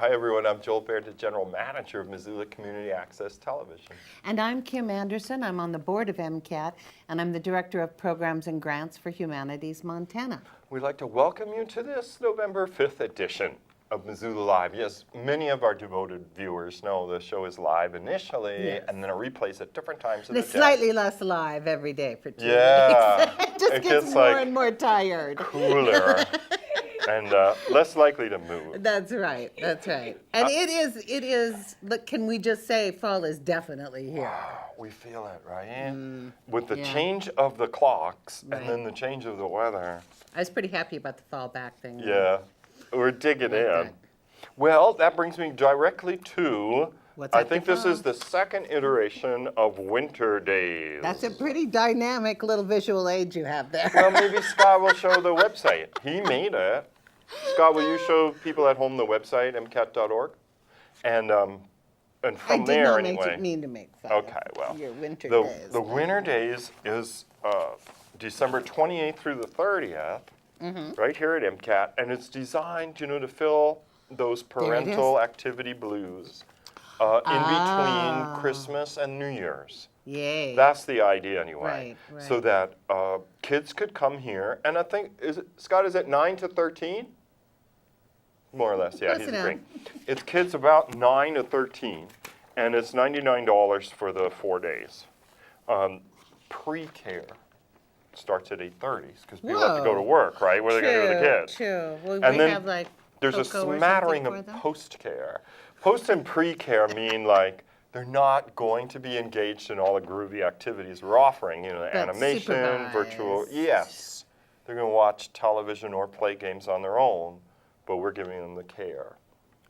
Hi, everyone. I'm Joel Baird, the General Manager of Missoula Community Access Television. And I'm Kim Anderson. I'm on the board of MCAT, and I'm the Director of Programs and Grants for Humanities Montana. We'd like to welcome you to this November 5th edition of Missoula Live. Yes, many of our devoted viewers know the show is live initially, Yes. and then it replays at different times of the It's day. slightly less live every day for 2 Yeah. weeks. It just It gets gets, more like, and more tired. Cooler and less likely to move. That's right. That's right. And it is, look, can we just say fall is definitely here? We feel it, right? With the yeah. change of the clocks Right. and then the change of the weather. I was pretty happy about the fall back thing. Yeah, we're digging in. that. Well, that brings me directly to, What's I after think this fall? is the second iteration of Winter Days. That's a pretty dynamic little visual aid you have there. Well, maybe Scott will show the website. He made it. Scott, will you show people at home the website, mcat.org? And from I did there, not anyway. mean to make fun Okay, of well, your winter the, days. the Winter Days is December 28th through the 30th, right here at MCAT, and it's designed, to fill those parental activity blues in between Christmas and New Year's. Yay. That's the idea anyway. Right, So that kids could come here, and I think, Scott, is it 9 to 13? More or less, yeah, Close he's enough. agreeing. It's kids about 9 to 13, and it's $99 for the 4 days. Pre-care starts at 8:30, because people have to go to Whoa. work, right? What are they going to do with the kids? True. Will And we then have like There's a cocoa or smattering something of for them? post-care. Post and pre-care mean like they're not going to be engaged in all the groovy activities we're offering, But animation, virtual. supervised. Yes, they're going to watch television or play games on their own, but we're giving them the care.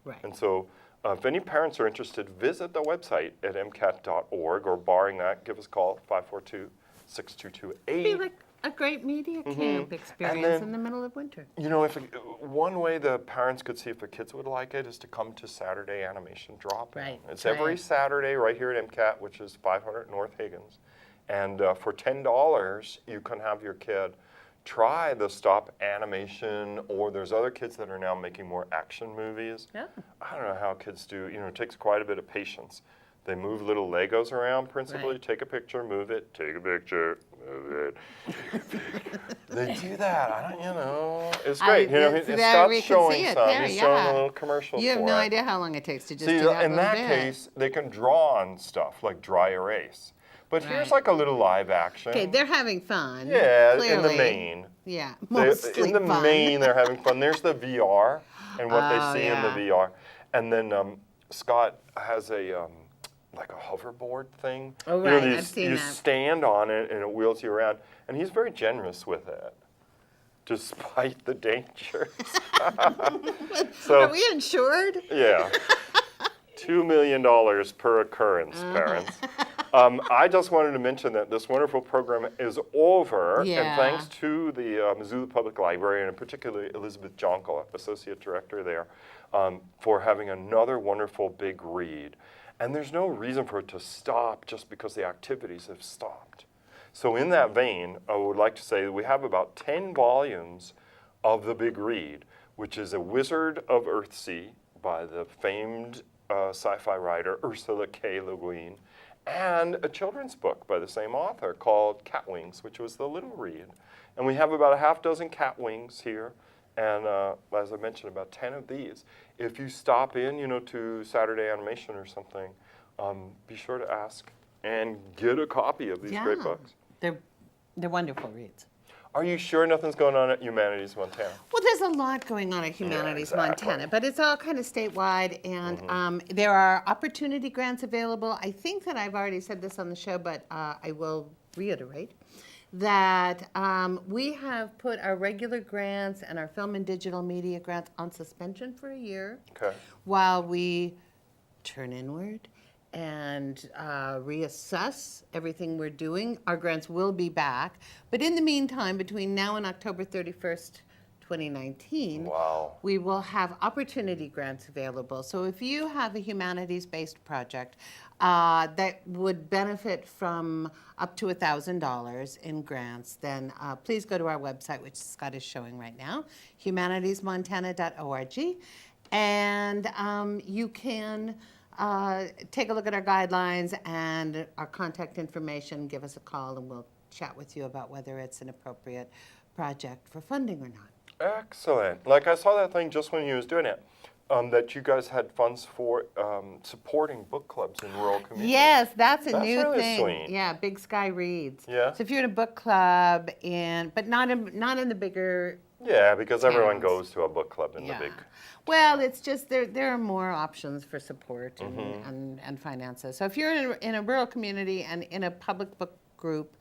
Right. And so if any parents are interested, visit the website at mcat.org, or barring that, give us a call at 542-6228. It'd be like a great media camp experience then- in the middle of winter. If one way the parents could see if the kids would like it is to come to Saturday Animation Drop-In. Right, It's right. every Saturday right here at MCAT, which is 500 North Higgins. And for $10, you can have your kid try the stop animation, or there's other kids that are now making more action movies. Yeah. I don't know how kids do, it takes quite a bit of patience. They move little Legos around principally, Right. take a picture, move it, take a picture, move it, take a picture. They do that, it's great. It's And there, Scott's we can showing see it some, there, he's showing yeah. a little commercial You have for no it. idea how long it takes to just See, do that in little that bit. case, they can draw on stuff like dry erase. But here's Right. like a little live action. Okay, they're having fun. Yeah, clearly. in the main. Yeah, They- mostly in the fun. main, they're having fun. There's the VR and what they Oh, see in the yeah. VR. And then Scott has a like a hoverboard thing. Oh, right, I've you seen you that. stand on it and it wheels you around. And he's very generous with it, despite the dangers. So, Are we insured? yeah. $2 million per occurrence, Uh-huh. parents. I just wanted to mention that this wonderful program is over, Yeah. and thanks to the Missoula Public Library, and particularly Elizabeth Jonkel, Associate Director there, for having another wonderful big read. And there's no reason for it to stop just because the activities have stopped. So in that vein, I would like to say that we have about 10 volumes of the big read, which is A Wizard of Earthsea by the famed sci-fi writer Ursula K. Le Guin, and a children's book by the same author called Cat Wings, which was the little read. And we have about a half dozen cat wings here, and as I mentioned, about 10 of these. If you stop in, to Saturday Animation or something, be sure to ask and get a copy of these great Yeah. books. They're wonderful reads. Are you sure nothing's going on at Humanities Montana? Well, there's a lot going on at Humanities exactly. Montana, but it's all kind of statewide, and there are opportunity grants available. I think that I've already said this on the show, but I will reiterate that we have put our regular grants and our film and digital media grants on suspension for a year Okay. while we turn inward and reassess everything we're doing. Our grants will be back, but in the meantime, between now and October 31st, 2019, Wow. we will have opportunity grants available. So if you have a humanities-based project that would benefit from up to $1,000 in grants, then please go to our website, which Scott is showing right now, humanitiesmontana.org. And you can take a look at our guidelines and our contact information, give us a call, and we'll chat with you about whether it's an appropriate project for funding or not. Excellent. Like I saw that thing just when you was doing it, that you guys had funds for supporting book clubs in rural communities. Yes, that's a That's new really thing. sweet. Yeah, Big Sky Reads. Yeah. So if you're in a book club, but not in the bigger. Yeah, because everyone Towns. goes to a book club in Yeah. the big. Well, it's just there are more options for support Mm-hmm. and finances. So if you're in a rural community and in a public book group,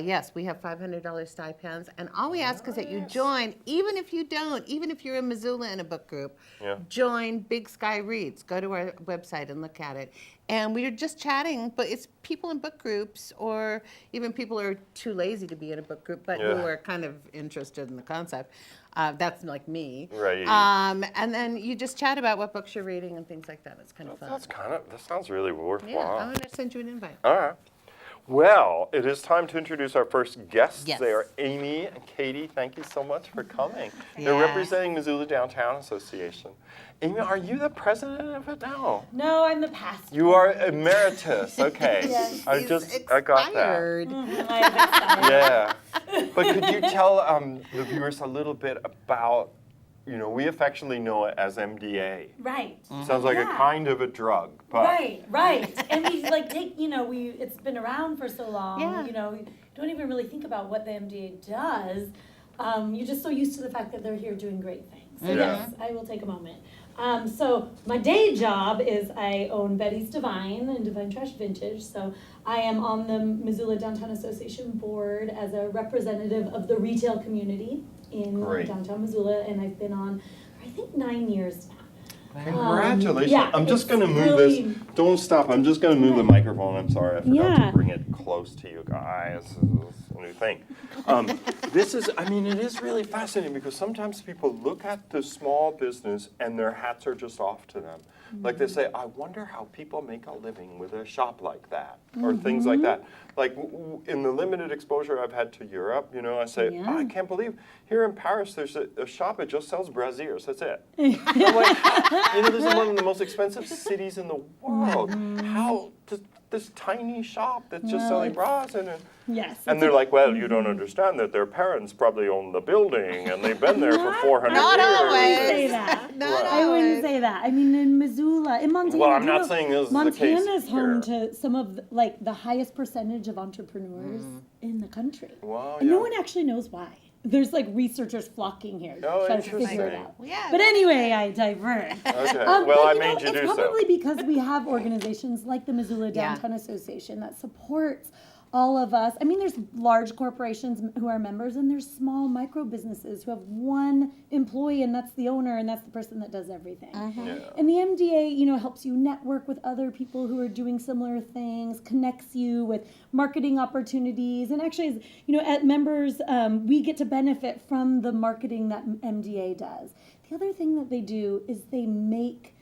yes, we have $500 stipends, and all we ask is that you join, even if you're in Missoula in a book group, Yeah. join Big Sky Reads. Go to our website and look at it. And we are just chatting, but it's people in book groups, or even people who are too lazy to be in a book group, but who Yeah. are kind of interested in the concept. That's like me. Right. And then you just chat about what books you're reading and things like that. It's kind of fun. That sounds really worthwhile. Yeah, I'm going to send you an invite. All right. Well, it is time to introduce our first guests. Yes. They are Amy and Katie. Thank you so much for coming. They're Yeah. representing Missoula Downtown Association. Amy, are you the president of it now? No, I'm the pastor. You are emeritus. Okay. Yes. I got that. Expired. I'm excited. Yeah. But could you tell the viewers a little bit about, we affectionately know it as MDA. Right. Sounds like a Yeah. kind of a drug, but Right. And we take, it's been around for so long, Yeah. you don't even really think about what the MDA does. You're just so used to the fact that they're here doing great things. So Yeah. yes, I will take a moment. So my day job is I own Betty's Divine and Divine Trash Vintage. So I am on the Missoula Downtown Association board as a representative of the retail community in Great. downtown Missoula, and I've been on for I think 9 years now. congratulations. yeah, I'm just it's going to move really- this. Don't stop. I'm just going to move the microphone. I'm sorry. I forgot Yeah. to bring it close to you guys. This is a new thing. It is really fascinating because sometimes people look at the small business and their hats are just off to them. Like they say, I wonder how people make a living with a shop like that, or things like that. Like in the limited exposure I've had to Europe, I say, Yeah. oh, I can't believe here in Paris there's a shop that just sells brassieres. That's it. I'm like, this is one of the most expensive cities in the world. How does this tiny shop that's just Well, selling it's- bras Yes. and they're like, well, you don't understand that their parents probably own the building and they've been there for 400 Not years. always. say that. Not I wouldn't always. say that. I mean, in Missoula, in Montana, Well, I'm you not know, saying this is the case Montana's home here. to some of the highest percentage of entrepreneurs in the country. Wow, And no yeah. one actually knows why. There's researchers flocking here Oh, to try to figure it interesting. out. Yeah. But anyway, I divert. Okay. But, Well, I you know, made you do it's so. probably because we have organizations like the Missoula Yeah. Downtown Association that supports all of us. I mean, there's large corporations who are members, and there's small micro businesses who have one employee, and that's the owner, and that's the person that does everything. Yeah. And the MDA, helps you network with other people who are doing similar things, connects you with marketing opportunities, and actually, at members, we get to benefit from the marketing that MDA does. The other thing that they do is they make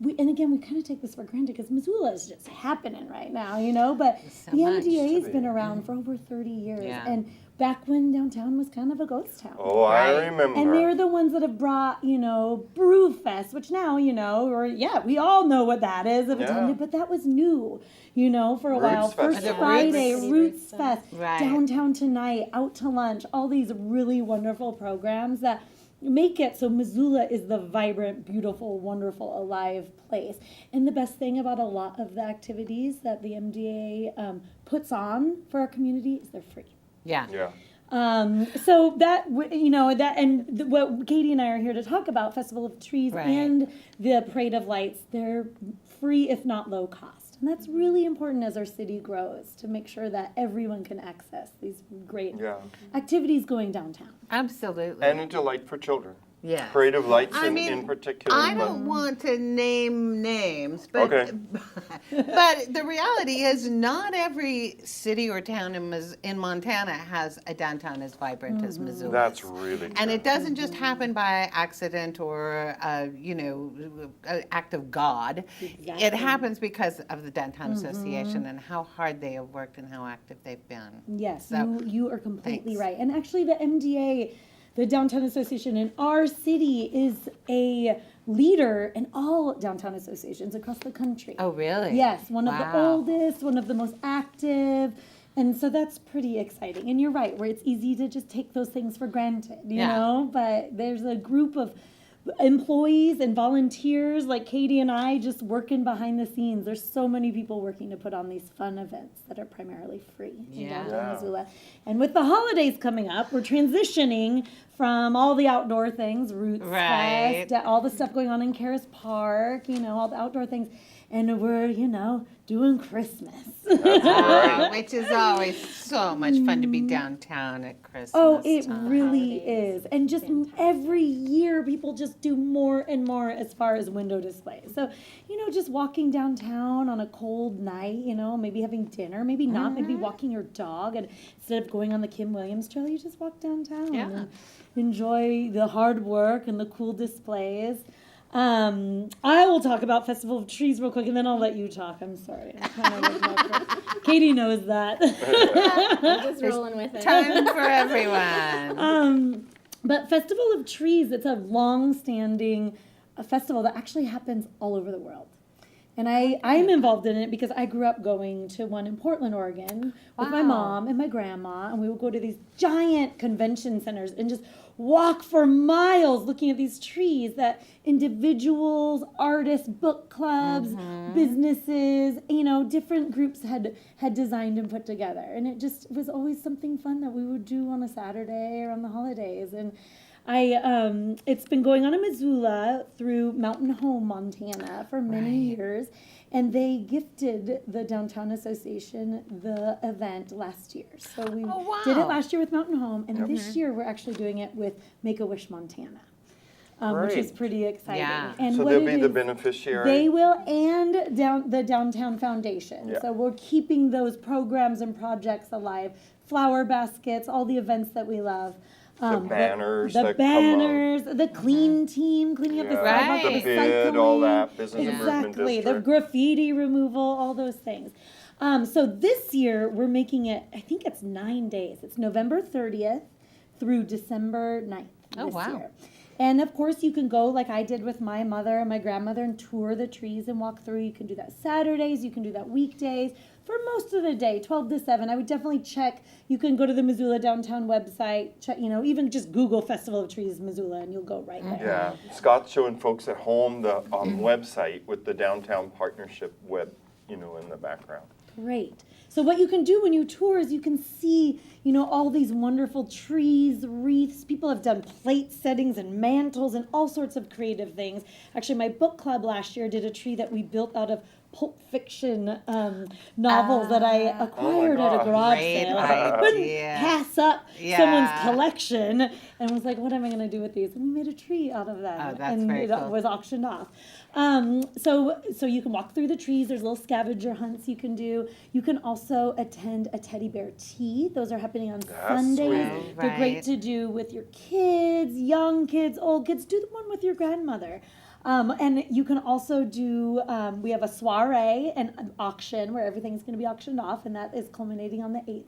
we kind of take this for granted because Missoula is just happening right now, but So the much. MDA's been around for over 30 years. Yeah. And back when downtown was kind of a ghost town. Oh, I Right. remember. And they're the ones that have brought, Brew Fest, which now, we all know what that is, have Yeah. attended, but that was new, for a Roots while. Festival. First The Friday, Roots- Roots Fest, Right. Downtown Tonight, Out to Lunch, all these really wonderful programs that make it so Missoula is the vibrant, beautiful, wonderful, alive place. And the best thing about a lot of the activities that the MDA puts on for our community is they're free. Yeah. Yeah. So what Katie and I are here to talk about, Festival of Trees Right. and the Parade of Lights, they're free if not low cost. And that's really important as our city grows to make sure that everyone can access these great Yeah. activities going downtown. Absolutely. And a delight for children. Yes. Parade of Lights I in mean, particular. I but- don't want to name names, but Okay. but the reality is not every city or town in Montana has a downtown as vibrant as Missoula. That's really And true. it doesn't just happen by accident or an act of God. Exactly. It happens because of the Downtown Association and how hard they have worked and how active they've been. Yes, So, you are completely thanks. right. And actually the MDA, the Downtown Association in our city is a leader in all downtown associations across the country. Oh, really? Yes, one of the Wow. oldest, one of the most active. And so that's pretty exciting. And you're right, where it's easy to just take those things for granted, you Yeah. know? But there's a group of employees and volunteers like Katie and I just working behind the scenes. There's so many people working to put on these fun events that are primarily free in Yeah. downtown Yeah. Missoula. And with the holidays coming up, we're transitioning from all the outdoor things, Roots Right. Fest, all the stuff going on in Karis Park, you know, all the outdoor things. And we're, you know, doing Christmas. That's right. Which is always so much fun to be downtown at Christmas Oh, it time. really Holidays. is. And just every year, people just do more and more as far as window displays. So, you know, just walking downtown on a cold night, you know, maybe having dinner, maybe not, maybe walking your dog. And instead of going on the Kim Williams Trail, you just walk downtown Yeah. and enjoy the hard work and the cool displays. I will talk about Festival of Trees real quick, and then I'll let you talk. I'm sorry. I'm kind of Katie knows that. I'm just rolling with it. Time for everyone. But Festival of Trees, it's a long-standing festival that actually happens all over the world. And I'm involved in it because I grew up going to one in Portland, Oregon with my Wow. mom and my grandma, and we would go to these giant convention centers and just walk for miles looking at these trees that individuals, artists, book clubs, businesses, you know, different groups had designed and put together. And it just was always something fun that we would do on a Saturday or on the holidays. And it's been going on in Missoula through Mountain Home, Montana for many years, and they gifted the Downtown Association the event last year. So we Oh, wow. did it last year with Mountain Home, and this year we're actually doing it with Make-A-Wish Montana, which is Great. pretty exciting. Yeah. And So what they'll it be the is- beneficiary? They will, and the Downtown Foundation. Yeah. So we're keeping those programs and projects alive. Flower baskets, all the events that we love. banners the that come up. banners, the clean team, cleaning up the Yeah, sidewalk, Right. the bid, all recycling. that, business improvement Exactly, the district. graffiti removal, all those things. So this year we're making it, I think it's 9 days. It's November 30th through December 9th Oh, this wow. year. And of course, you can go like I did with my mother and my grandmother and tour the trees and walk through. You can do that Saturdays, you can do that weekdays. For most of the day, 12 to 7, I would definitely check. You can go to the Missoula Downtown website, check, you know, even just Google Festival of Trees Missoula and you'll go right there. Yeah, Scott's showing folks at home the website with the downtown partnership web, you know, in the background. Great. So what you can do when you tour is you can see, you know, all these wonderful trees, wreaths. People have done plate settings and mantles and all sorts of creative things. Actually, my book club last year did a tree that we built out of Pulp Fiction novels that I acquired at a gosh. garage Great sale. I couldn't idea. pass up Yeah. someone's collection and was like, what am I going to do with these? And we made a tree out of them. Oh, that's and very it cool. was auctioned off. So you can walk through the trees. There's little scavenger hunts you can do. You can also attend a teddy bear tea. Those are happening on Sundays. sweet. They're great Right. to do with your kids, young kids, old kids. Do the one with your grandmother. And you can also do, we have a soiree and an auction where everything's going to be auctioned off, and that is culminating on the 8th.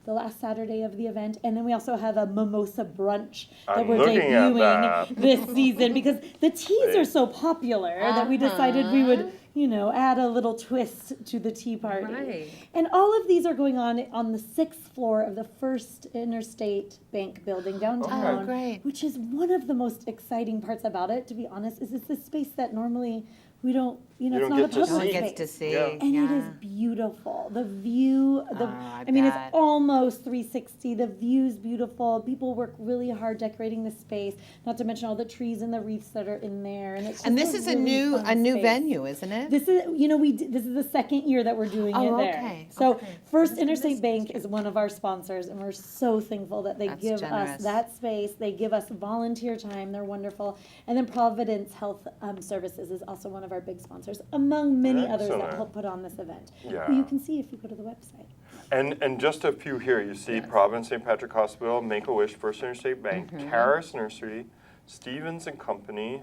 The last Saturday of the event. And then we also have a mimosa brunch that I'm we're looking at debuting that. this season because the teas are so popular that we decided we would, you know, add a little twist to the tea party. Right. And all of these are going on the 6th floor of the First Interstate Bank building downtown. Oh, great. Which is one of the most exciting parts about it, to be honest, is it's a space that normally we don't, you know, You it's don't not a get to No public one see. gets space. to see. Yeah. And it is beautiful. The view, I I mean, it's bet. almost 360. The view's beautiful. People work really hard decorating the space, not to mention all the trees and the wreaths that are in there. And it's And just this is a really new fun space. venue, isn't it? This is, you know, this is the second year that we're doing Oh, it there. okay, So okay. First Interstate Bank is one of our sponsors, and we're so thankful that they That's give generous. us that space. They give us volunteer time. They're wonderful. And then Providence Health Services is also one of our big sponsors, among many others that Excellent. help put on this event. Yeah. Who you can see if you go to the website. And just a few here, you see Providence St. Patrick Hospital, Make-A-Wish, First Interstate Bank, Terrace Nursery, Stevens and Company,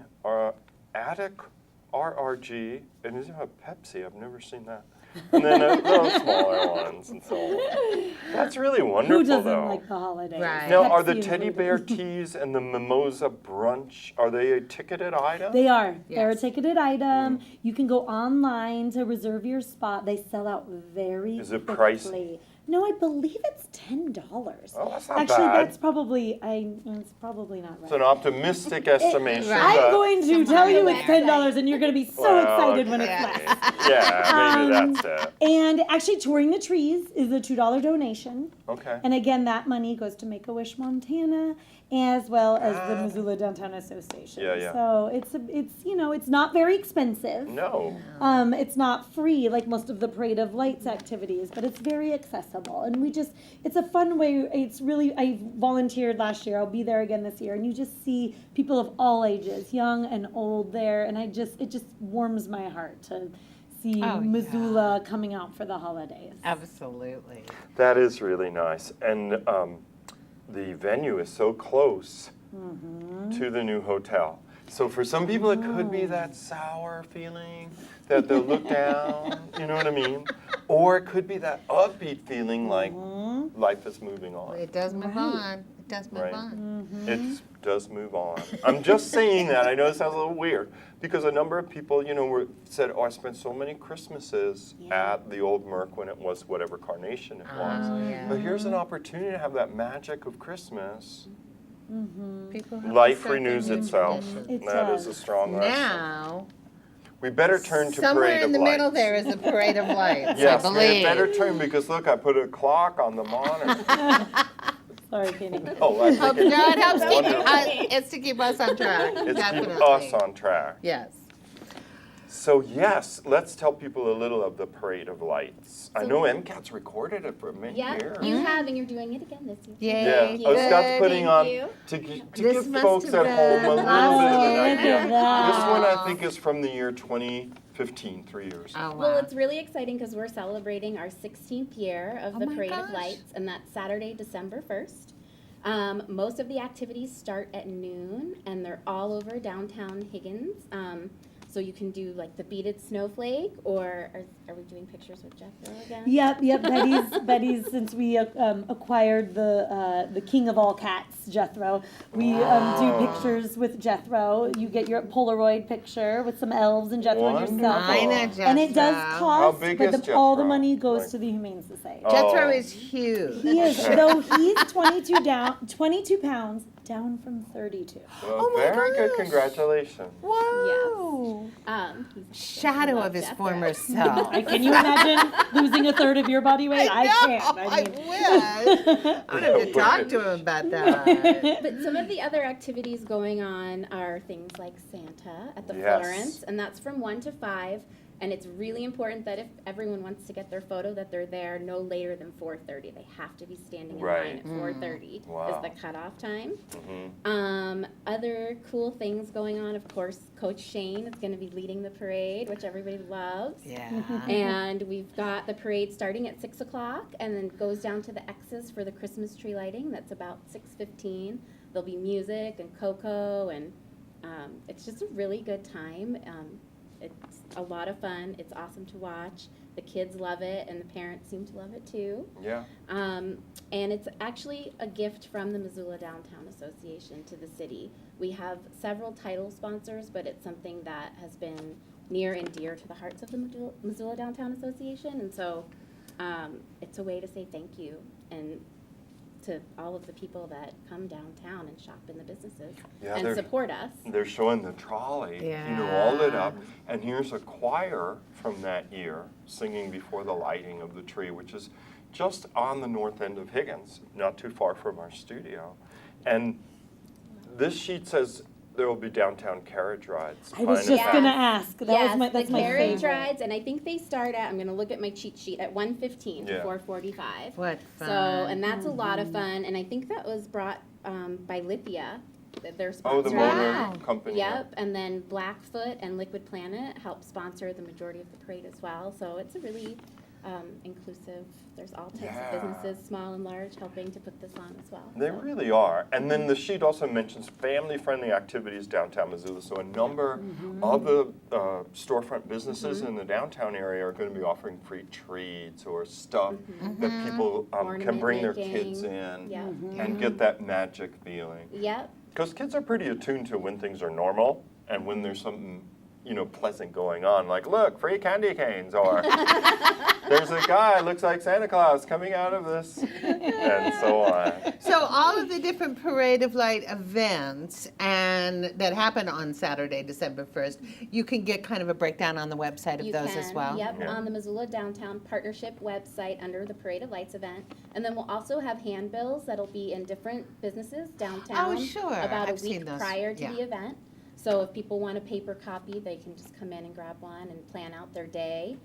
Attic, RRG, and is it a Pepsi? I've never seen that. and then little smaller ones and so on. That's really wonderful, Who doesn't though. like the holidays? Right. Now, are the Pepsi is teddy really bear good. teas and the mimosa brunch, are they a ticketed item? They are. They're a Yes. ticketed item. You can go online to reserve your spot. They sell out very Is it quickly. pricey? No, I believe it's $10. Oh, that's not Actually, bad. that's probably it's probably not right. It's an optimistic estimation, Right. but I'm going to Somewhere tell on you the it's $10, and you're going to be so Well, excited when it's okay. less. Yeah, maybe Um, that's it. And actually, touring the trees is a $2 donation. Okay. And again, that money goes to Make-A-Wish Montana, as well as the Missoula Downtown Association. Yeah, yeah. So it's not very expensive. No. It's not free like most of the Parade of Lights activities, but it's very accessible. And it's a fun way. I volunteered last year. I'll be there again this year. And you just see people of all ages, young and old there. And it just warms my heart to see Oh, yeah. Missoula coming out for the holidays. Absolutely. That is really nice. And the venue is so close to the new hotel. So for some people, it could be that sour feeling that they'll look down, you know what I mean? Or it could be that upbeat feeling like life is moving on. It does move Right. on. It does move Right. on. It does move on. I'm just saying that. I know it sounds a little weird because a number of people, said, "Oh, I spent so many Christmases at the old Merc when it was whatever carnation it was." Oh, yeah. But here's an opportunity to have that magic of Christmas. People have Life to set renews their new itself. traditions. It That is does. a strong lesson. Now, We better turn to somewhere Parade in of the Lights. middle there is a parade of lights, Yes, I we believe. better turn because look, I put a clock on the monitor. Sorry, Katie. Oh, I Hope, think no, it helps keep, wonderful. it's to keep us on track. It's Definitely. keep us on track. Yes. So yes, let's tell people a little of the Parade of Lights. I know MCAT's recorded it for many Yeah, years. you have, and you're doing it again this year. Yay. Yeah, Thank I was you. Scott's putting on Thank you. to This give must folks have at home a been little last bit of an year. idea. Look at This one I that. think is from the year 2015, 3 years. Oh, wow. Well, it's really exciting because we're celebrating our 16th year of Oh the my Parade gosh. of Lights, and that's Saturday, December 1st. Most of the activities start at noon, and they're all over downtown Higgins. So you can do like the beaded snowflake, or are we doing pictures with Jethro again? Yep. Betty's. Since we acquired the king of all cats, Jethro, we do pictures with Jethro. You get your Polaroid picture with some elves and Jethro and yourself. I know Wonderful. And it does Jethro. cost, big but is all the Jethro? money goes Like- to the Humane Society. Jethro Oh. is huge. He is, though he's 22 pounds down from 32. Well, Oh my very good, gosh. congratulations. Whoa. He's Shadow love of his Jethro. former self. Can you imagine losing a third of your body weight? I can't. I I mean, wish. I'm gonna have to talk to him about that. But some of the other activities going on are things like Santa at the Yes. Florence, and that's from 1 to 5. And it's really important that if everyone wants to get their photo, that they're there no later than 4:30. They have to be standing in Right. line at 4:30 Wow. is the cutoff time. Mhm. Other cool things going on, of course, Coach Shane is going to be leading the parade, which everybody loves. Yeah. And we've got the parade starting at 6 o'clock and then goes down to the X's for the Christmas tree lighting. That's about 6:15. There'll be music and cocoa, and it's just a really good time. It's a lot of fun. It's awesome to watch. The kids love it, and the parents seem to love it too. Yeah. And it's actually a gift from the Missoula Downtown Association to the city. We have several title sponsors, but it's something that has been near and dear to the hearts of the Missoula Downtown Association. And so it's a way to say thank you and to all of the people that come downtown and shop in the businesses Yeah, and they're- support us. They're showing the trolley, all lit up. Yeah. And here's a choir from that year singing before the lighting of the tree, which is just on the north end of Higgins, not too far from our studio. And this sheet says there will be downtown carriage rides. I was Pine just and gonna Path. ask. Yes, That's the my carriage favorite. rides, and I think they start at, I'm going to look at my cheat sheet, at 1:15 Yeah. to 4:45. What So, fun. and that's a lot of fun, and I think that was brought by Lithia, their Oh, the sponsor. motor Wow. company. Yep, and then Blackfoot and Liquid Planet help sponsor the majority of the parade as well. So it's a really inclusive. There's all types Yeah. of businesses, small and large, helping to put this on as well. They So- really are. And then the sheet also mentions family-friendly activities downtown Missoula. So a number of the storefront businesses in the downtown area are going to be offering free treats or stuff that people can Ornament bring their making. kids in Yep. and get that magic feeling. Yep. Because kids are pretty attuned to when things are normal and when there's something, pleasant going on. Like, look, free candy canes, or there's a guy looks like Santa Claus coming out of this, and so on. So all of the different Parade of Light events and that happen on Saturday, December 1st, you can get kind of a breakdown on the website of You those can, as well? Yep, Yeah. on the Missoula Downtown Partnership website under the Parade of Lights event. And then we'll also have handbills that'll be in different businesses downtown. Oh, sure. About I've a seen week those. prior to Yeah. the event. So if people want a paper copy, they can just come in and grab one and plan out their day.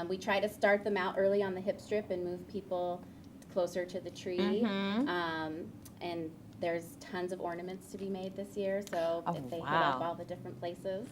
We try to start them out early on the hip strip and move people closer to the tree. And there's tons of ornaments to be made this year, so Oh, if they hit wow. up all the different places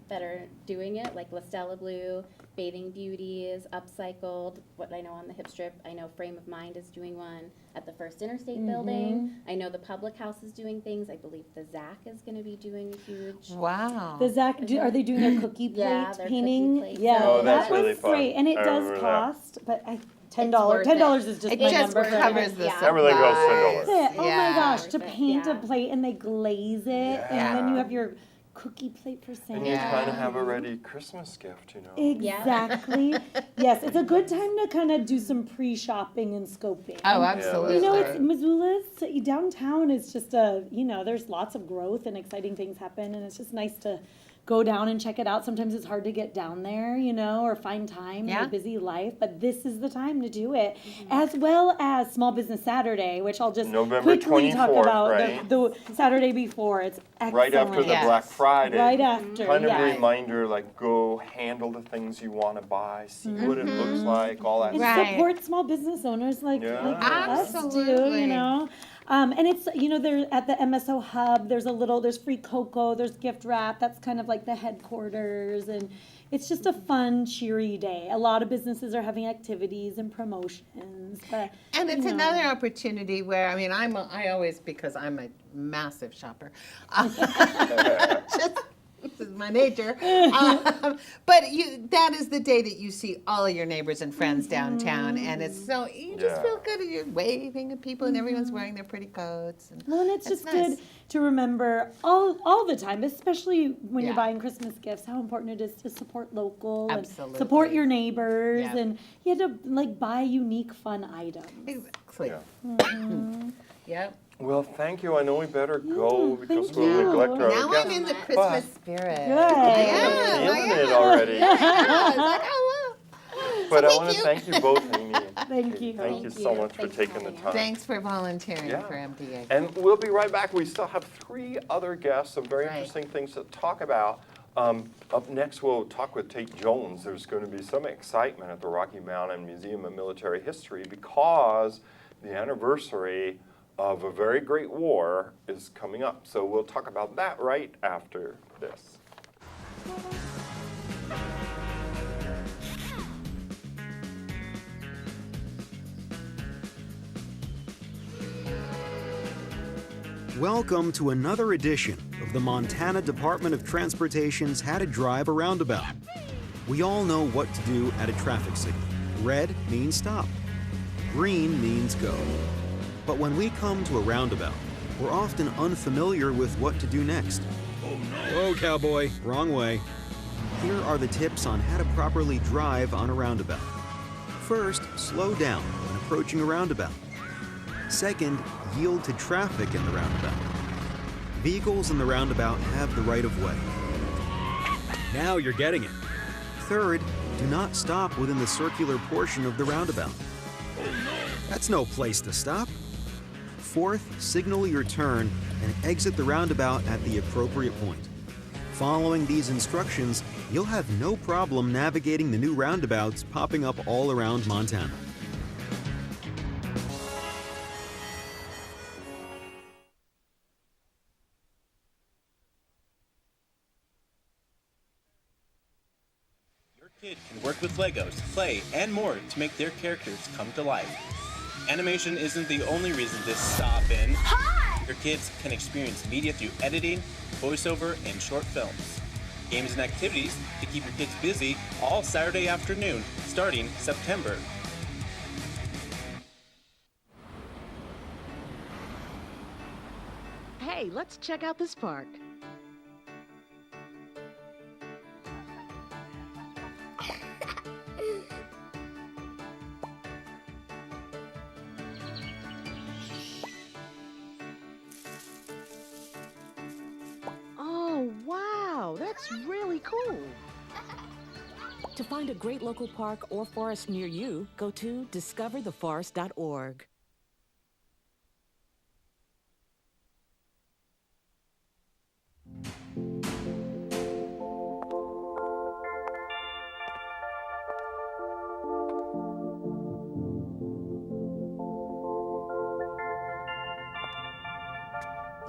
that are doing it, like La Stella Blue, Bathing Beauties, Upcycled, what I know on the hip strip. I know Frame of Mind is doing one at the First Interstate building. I know the Public House is doing things. I believe the ZAC is gonna be doing a huge. Wow. The Zach, are they doing their cookie plate Yeah, their painting? cookie plate. Yeah, Oh, that's that was really fun. great, and it I does remember that. cost, but $10. worth $10 it. is just It my just number. for covers the Yeah. supplies. Everything goes $10. That's it. Oh Yeah. my gosh, to Worth it, paint a yeah. plate and they glaze it, and then you have your cookie plate for Santa. And you Yeah. kind of have a ready Christmas gift, Exactly. Yes, it's a good time to kind of do some pre-shopping and scoping. Oh, And, absolutely. you know, it's Missoula's downtown is just there's lots of growth and exciting things happen, and it's just nice to go down and check it out. Sometimes it's hard to get down there, or find time in Yeah. a busy life, but this is the time to do it. As well as Small Business Saturday, which I'll just November quickly talk 24th, about right? the Saturday before. It's excellent. Right after the Yes. Black Friday. Right after, Kind of yeah. reminder, like, go handle the things you want to buy, see what it looks like, all that And stuff. Right. support small business owners like Yeah. us do, Absolutely. And it's, they're at the MSO hub, there's free cocoa, there's gift wrap, that's kind of like the headquarters, and it's just a fun, cheery day. A lot of businesses are having activities and promotions, but. And it's you know. another opportunity where, I always, because I'm a massive shopper, just, this is my nature. But that is the day that you see all of your neighbors and friends downtown, and it's so, you just Yeah. feel good, and you're waving at people, and everyone's wearing their pretty coats. And Well, and it's That's just nice. good to remember all the time, especially when Yeah. you're buying Christmas gifts, how important it is to support local Absolutely. and support your neighbors, Yeah. and you had to buy unique, fun items. Exactly. Yeah. Yep. Well, thank you. I know we better go because thank we'll you. neglect our Now guests. I'm in the But- Christmas spirit. Good. Yeah, Feeling I it am. already. Yeah, it's like, oh, wow. But I thank want to you. thank you both, Amy. Thank you. Thank you Thank so you. much for Thanks for taking the having time. us. Thanks for volunteering Yeah. for MDA. And we'll be right back. We still have 3 other guests, some very Right. interesting things to talk about. Up next, we'll talk with Tate Jones. There's going to be some excitement at the Rocky Mountain Museum of Military History because the anniversary of a very great war is coming up. So we'll talk about that right after this. Welcome to another edition of the Montana Department of Transportation's How to Drive a Roundabout. We all know what to do at a traffic signal. Red means stop. Green means go. But when we come to a roundabout, we're often unfamiliar with what to do next. Oh, cowboy, wrong way. Here are the tips on how to properly drive on a roundabout. First, slow down when approaching a roundabout. Second, yield to traffic in the roundabout. Vehicles in the roundabout have the right of way. Now you're getting it. Third, do not stop within the circular portion of the roundabout. That's no place to stop. Fourth, signal your turn and exit the roundabout at the appropriate point. Following these instructions, you'll have no problem navigating the new roundabouts popping up all around Montana. Kid can work with Legos, play, and more to make their characters come to life. Animation isn't the only reason to stop in. Hi! Your kids can experience media through editing, voiceover, and short films. Games and activities to keep your kids busy all Saturday afternoon, starting September. Hey, let's check out this park. Oh, wow, that's really cool. To find a great local park or forest near you, go to discovertheforest.org.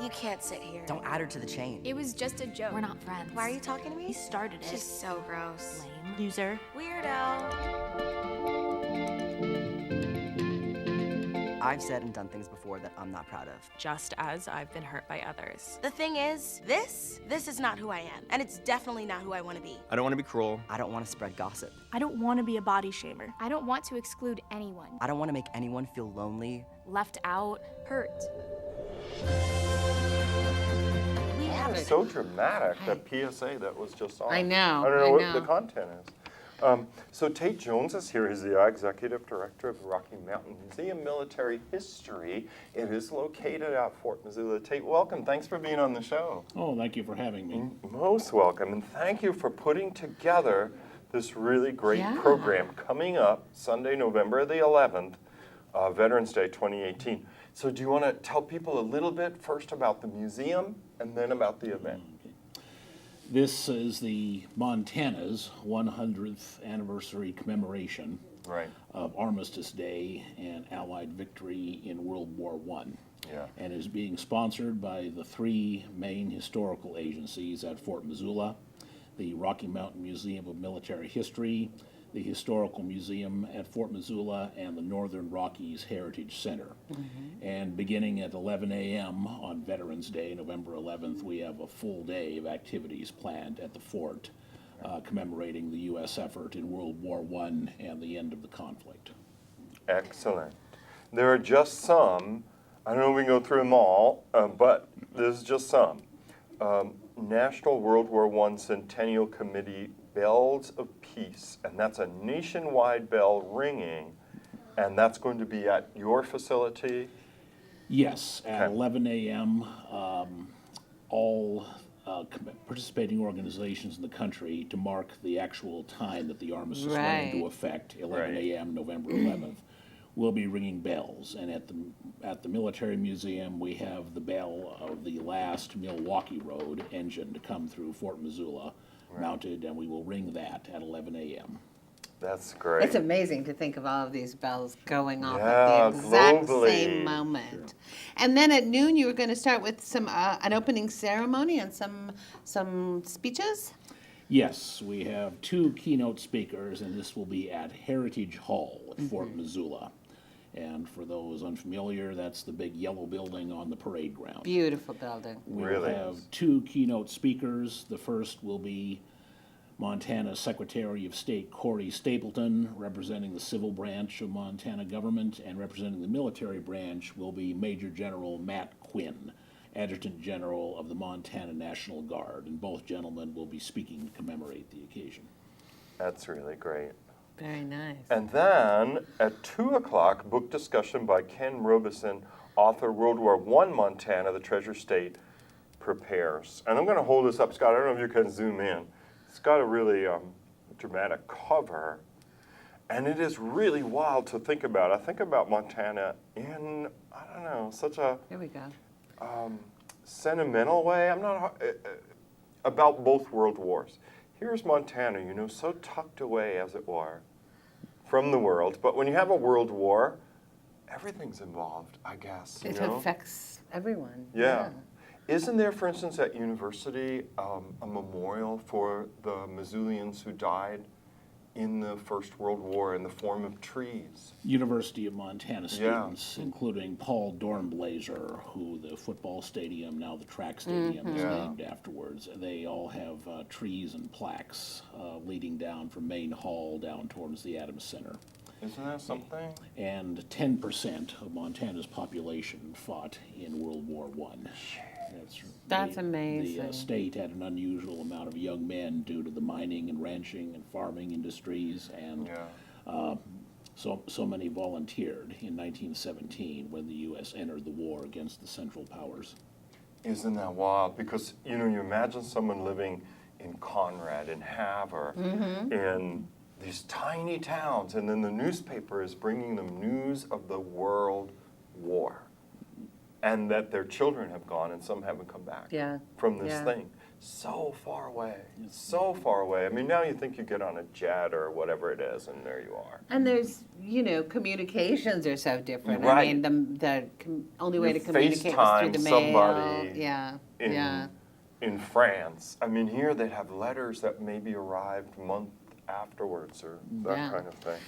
You can't sit here. Don't add her to the chain. It was just a joke. We're not friends. Why are you talking to me? He started it. She's so gross. Lame. Loser. Weirdo. I've said and done things before that I'm not proud of. Just as I've been hurt by others. The thing is, this is not who I am. And it's definitely not who I want to be. I don't want to be cruel. I don't want to spread gossip. I don't want to be a body shamer. I don't want to exclude anyone. I don't want to make anyone feel lonely. Left out. Hurt. We have It's so dramatic, that PSA that was just on. I know, I don't know I what know. the content is. So Tate Jones is here. He's the executive director of the Rocky Mountain Museum Military History. It is located at Fort Missoula. Tate, welcome. Thanks for being on the show. Oh, thank you for having me. Most welcome, and thank you for putting together this really great Yeah. program coming up Sunday, November the 11th, Veterans Day 2018. So do you want to tell people a little bit first about the museum and then about the event? This is the Montana's 100th anniversary commemoration Right. of Armistice Day and Allied victory in World War I. Yeah. And is being sponsored by the three main historical agencies at Fort Missoula, the Rocky Mountain Museum of Military History, the Historical Museum at Fort Missoula, and the Northern Rockies Heritage Center. And beginning at 11 a.m. on Veterans Day, November 11th, we have a full day of activities planned at the fort commemorating the U.S. effort in World War I and the end of the conflict. Excellent. There are just some, I don't know if we can go through them all, but there's just some. National World War I Centennial Committee Bells of Peace, and that's a nationwide bell ringing, and that's going to be at your facility? Yes, at Okay. 11 a.m., all participating organizations in the country, to mark the actual time that the armistice went Right. into effect, 11 Right. a.m., November 11th, will be ringing bells. And at the Military Museum, we have the bell of the last Milwaukee Road engine to come through Fort Missoula mounted, and we will ring that at 11 a.m. That's great. It's amazing to think of all of these bells going off Yeah, at the exact globally. same moment. And then at noon, you were going to start with some an opening ceremony and some speeches. Yes, we have two keynote speakers, and this will be at Heritage Hall at Fort Missoula. And for those unfamiliar, that's the big yellow building on the parade ground. Beautiful building. We'll Really have is. two keynote speakers. The first will be Montana Secretary of State Corey Stapleton, representing the civil branch of Montana government, and representing the military branch will be Major General Matt Quinn, Adjutant General of the Montana National Guard, and both gentlemen will be speaking to commemorate the occasion. That's really great. Very nice. And then at 2 o'clock, book discussion by Ken Robeson, author, World War I Montana, the Treasure State Prepares. And I'm going to hold this up, Scott. I don't know if you can zoom in. It's got a really dramatic cover. And it is really wild to think about. I think about Montana in, I don't know, such a Here we go. sentimental way. I'm not about both world wars. Here's Montana, you know, so tucked away, as it were, from the world. But when you have a world war, everything's involved, I guess. You It know? affects everyone. Yeah. Isn't there, for instance, at university, a memorial for the Missoulians who died in the First World War in the form of trees. University of Montana students, including Paul Dornblaser, who the football stadium, now the track stadium, is named afterwards. They all have trees and plaques leading down from Main Hall down towards the Adams Center. Isn't that something? And 10% of Montana's population fought in World War I. That's amazing. The state had an unusual amount of young men due to the mining and ranching and farming industries, and so many volunteered in 1917 when the U.S. entered the war against the Central Powers. Isn't that wild? Because, you know, you imagine someone living in Conrad, in Havre, in these tiny towns, and then the newspaper is bringing them news of the World War. And that their children have gone and some haven't come back from this thing. So far away, so far away. I mean, now you think you get on a jet or whatever it is, and there you are. And there's, you know, communications are so different. Right. I mean, the only way to communicate was through FaceTime the mail. somebody in France. I mean, here they'd have letters that maybe arrived a month afterwards or that kind of thing.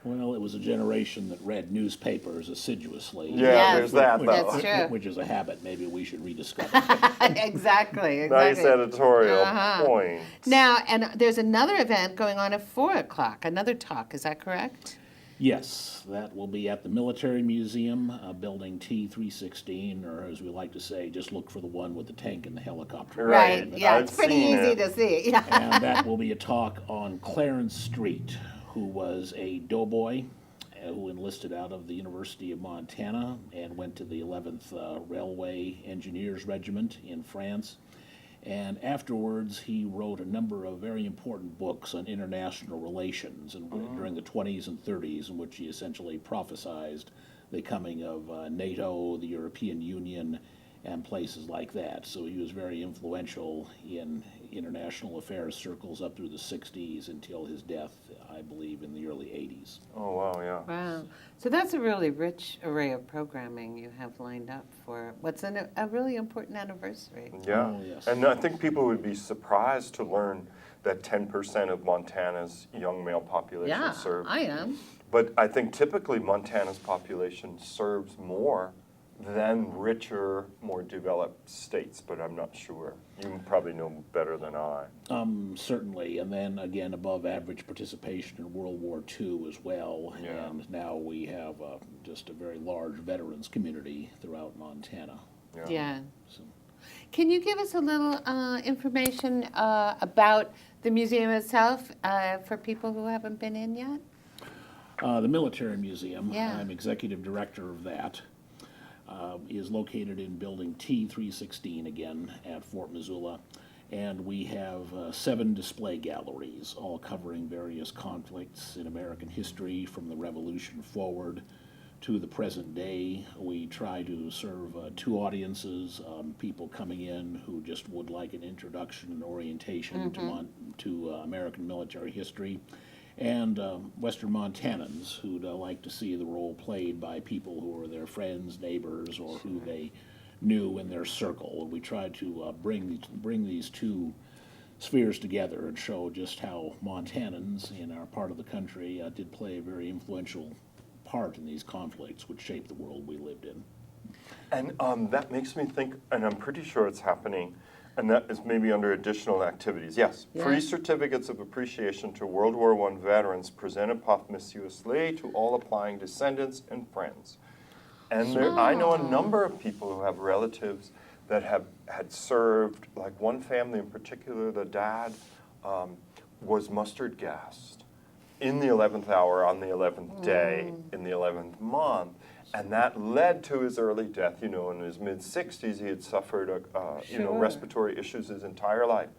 Well, it was a generation that read newspapers assiduously. Yeah, there's that, though. That's true. Which is a habit maybe we should rediscover. Exactly. Nice editorial point. Now, and there's another event going on at 4 o'clock, another talk, is that correct? Yes, that will be at the Military Museum, building T316, or as we like to say, just look for the one with the tank and the helicopter. Right, yeah, it's pretty easy to see. And that will be a talk on Clarence Street, who was a doughboy who enlisted out of the University of Montana and went to the 11th Railway Engineers Regiment in France. And afterwards, he wrote a number of very important books on international relations during the 20s and 30s, in which he essentially prophesied the coming of NATO, the European Union, and places like that. So he was very influential in international affairs circles up through the 60s until his death, I believe, in the early 80s. Oh, wow, yeah. Wow. So that's a really rich array of programming you have lined up for what's a really important anniversary. Yeah, Oh, yes. and I think people would be surprised to learn that 10% of Montana's young male population serve. I am. But I think typically Montana's population serves more than richer, more developed states, but I'm not sure. You probably know better than I. Certainly, and then again, above average participation in World War II as well. Yeah. And now we have just a very large veterans community throughout Montana. Yeah. So. Can you give us a little information about the museum itself for people who haven't been in yet? The Military Museum, Yeah. I'm executive director of that, is located in building T316 again at Fort Missoula. And we have 7 display galleries, all covering various conflicts in American history from the Revolution forward to the present day. We try to serve 2 audiences, people coming in who just would like an introduction and orientation to American military history, and Western Montanans who'd like to see the role played by people who are their friends, neighbors, or who they knew in their circle. And we tried to bring these 2 spheres together and show just how Montanans in our part of the country did play a very influential part in these conflicts which shaped the world we lived in. And that makes me think, and I'm pretty sure it's happening, and that is maybe under additional activities. Yes, free certificates of appreciation to World War I veterans presented posthumously to all applying descendants and friends. And I know a number of people who have relatives that had served, like one family in particular, the dad was mustard gassed in the 11th hour on the 11th day in the 11th month. And that led to his early death. You know, in his mid-60s, he had suffered respiratory issues his entire life.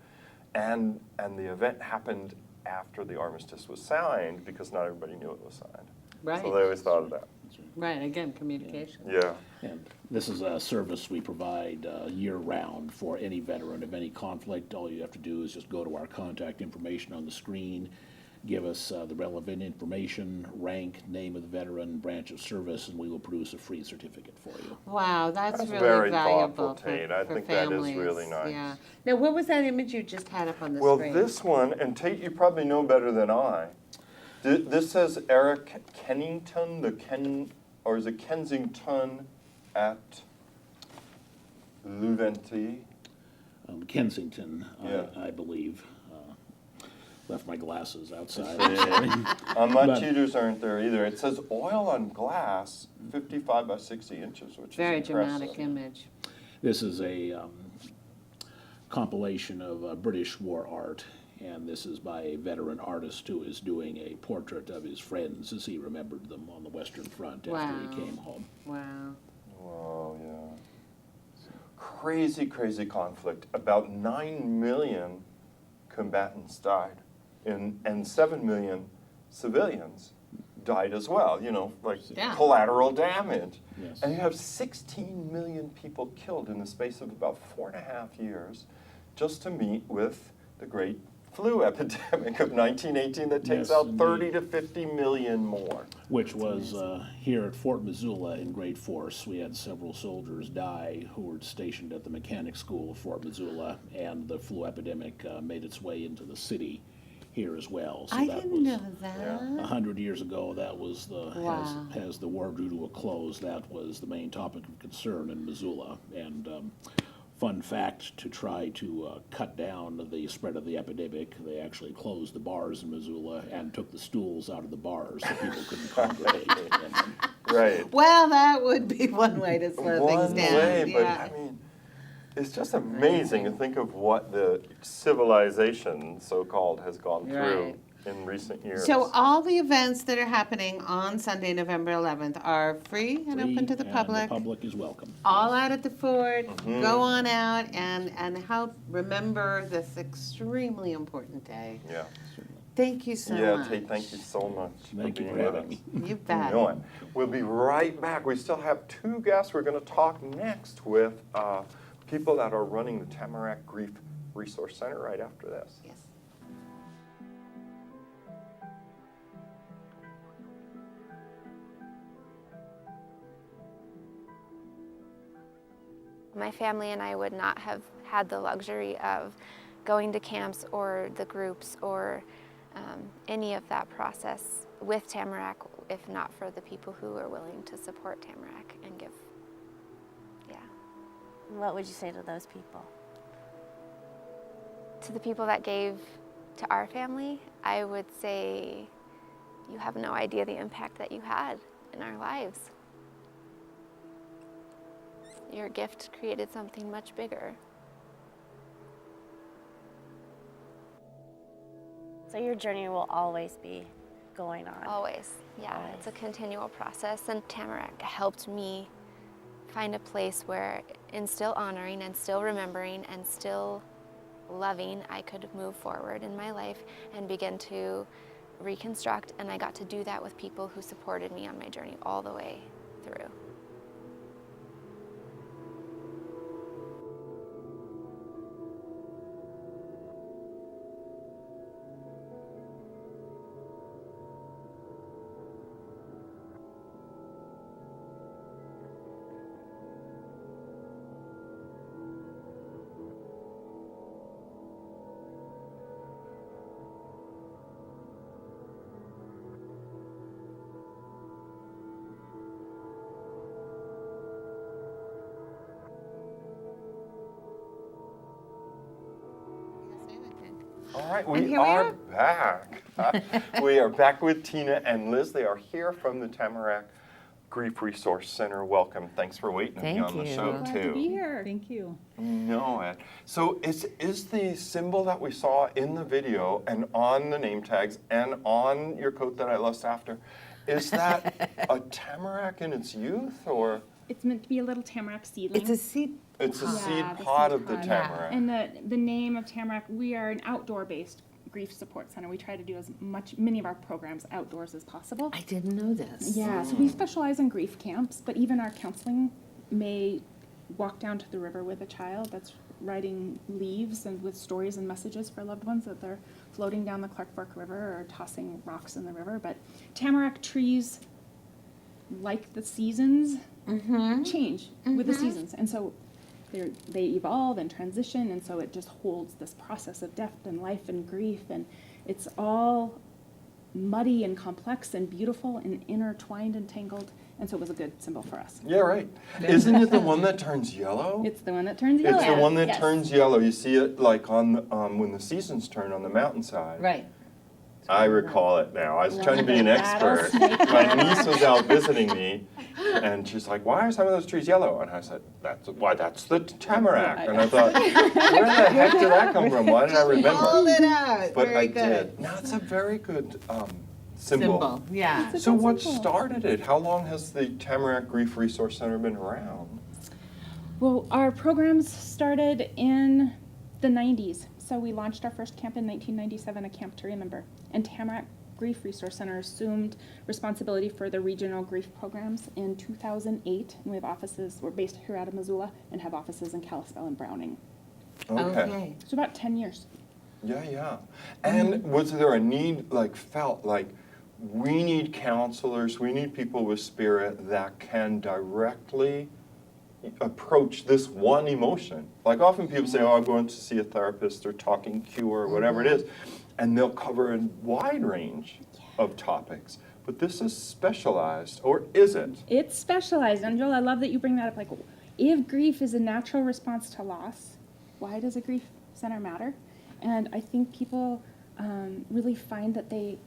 And the event happened after the armistice was signed because not everybody knew it was signed. Right. So they always thought of that. Right, again, communication. Yeah. And this is a service we provide year-round for any veteran of any conflict. All you have to do is just go to our contact information on the screen, give us the relevant information, rank, name of the veteran, branch of service, and we will produce a free certificate for you. Wow, that's really very valuable thoughtful, Tate. for I think that is families. really nice. Yeah. Now, what was that image you just had up on the Well, screen? this one, and Tate, you probably know better than I, This says Eric Kennington, or is it Kensington at Luventy? Kensington, Yeah. I believe. Left my glasses outside. My But- cheaters aren't there either. It says oil on glass, 55 by 60 inches, which Very is impressive. dramatic image. This is a compilation of British war art, and this is by a veteran artist who is doing a portrait of his friends as he remembered them on the Western Front after Wow. he came home. Wow. Wow, yeah. Crazy, crazy conflict. About 9 million combatants died, and 7 million civilians died as well, you know, like Yeah. collateral damage. Yes. And you have 16 million people killed in the space of about 4.5 years just to meet with the great flu epidemic of 1918 that takes Yes, out indeed. 30 to 50 million more. Which was here at Fort Missoula in great force. We had several soldiers die who were stationed at the mechanic school of Fort Missoula, and the flu epidemic made its way into the city here as well. So I that didn't was know that. 100 years ago. That was Wow. as the war drew to a close. That was the main topic of concern in Missoula. And fun fact, to try to cut down the spread of the epidemic, they actually closed the bars in Missoula and took the stools out of the bars so people couldn't congregate. Right. Well, that would be one way to slow One things down. way, but yeah. I mean, it's just amazing to think of what the civilization, so-called, has gone through Right. in recent years. So all the events that are happening on Sunday, November 11th are free and open to the Free, public. And the public is welcome. All out at the fort. Mm-hmm. Go on out and help remember this extremely important day. Yeah. Thank you so Yeah, much. Tate, thank you so much Thank you being for with having us. me. You bet. You know it. We'll be right back. We still have 2 guests. We're going to talk next with people that are running the Tamarack Grief Resource Center right after this. Yes. My family and I would not have had the luxury of going to camps or the groups or any of that process with Tamarack if not for the people who are willing to support Tamarack and give. Yeah. What would you say to those people? To the people that gave to our family, I would say you have no idea the impact that you had in our lives. Your gift created something much bigger. So your journey will always be going on. Always, yeah. It's a continual process, and Tamarack helped me find a place where, in still honoring and still remembering and still loving, I could move forward in my life and begin to reconstruct, and I got to do that with people who supported me on my journey all the way through. All right, And we here we are are. back. We are back with Tina and Liz. They are here from the Tamarack Grief Resource Center. Welcome. Thanks for waiting to be Thank on the you. show, Glad too. to be here. Thank you. No, Ed. So is the symbol that we saw in the video and on the name tags and on your coat that I lost after, is that a tamarack in its youth, or? It's meant to be a little tamarack seedling. It's a seed. It's a Yeah, seed the pod seed of the pod. tamarack. And the name of Tamarack, we are an outdoor-based grief support center. We try to do many of our programs outdoors as possible. I didn't know this. Yeah, so we specialize in grief camps, but even our counseling may walk down to the river with a child that's writing leaves and with stories and messages for loved ones that they're floating down the Clark Fork River or tossing rocks in the river. But tamarack trees, like the seasons, change with the seasons. And so they evolve and transition, and so it just holds this process of death and life and grief, and it's all muddy and complex and beautiful and intertwined and tangled. And so it was a good symbol for us. Yeah, right. Isn't it the one that turns yellow? It's the one that turns yellow. It's the one that Yes. turns yellow. You see it like on the, when the seasons turn on the mountainside. Right. I recall it now. I was trying to be an expert. Rattlesnake. My niece was out visiting me, and she's like, "Why are some of those trees yellow?" And I said, that's the tamarack." And I thought, where the heck did that come from? Why did I remember? Hold it out. But Very I good. did. No, it's a very good symbol. Yeah. So what started it? How long has the Tamarack Grief Resource Center been around? Well, our programs started in the 90s. So we launched our first camp in 1997, A Camp to Remember. And Tamarack Grief Resource Center assumed responsibility for the regional grief programs in 2008. And we have offices, we're based here out of Missoula, and have offices in Kalispell and Browning. Okay. So about 10 years. Yeah, yeah. And was there a need, like, felt like we need counselors, we need people with spirit that can directly approach this one emotion? Like, often people say, oh, I'm going to see a therapist or talking cure or whatever it is, and they'll cover a wide range of topics. But this is specialized, or is it? It's specialized. And Joel, I love that you bring that up. Like, if grief is a natural response to loss, why does a grief center matter? And I think people really find that they,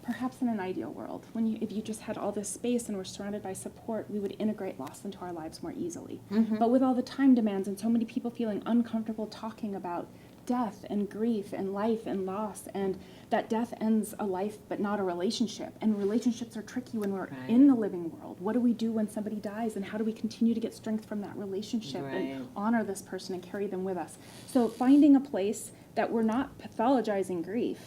perhaps in an ideal world, if you just had all this space and were surrounded by support, we would integrate loss into our lives more easily. But with all the time demands and so many people feeling uncomfortable talking about death and grief and life and loss, and that death ends a life but not a relationship, and relationships are tricky when we're in the living world. What do we do when somebody dies, and how do we continue to get strength from that relationship and honor this person and carry them with us? So finding a place that we're not pathologizing grief.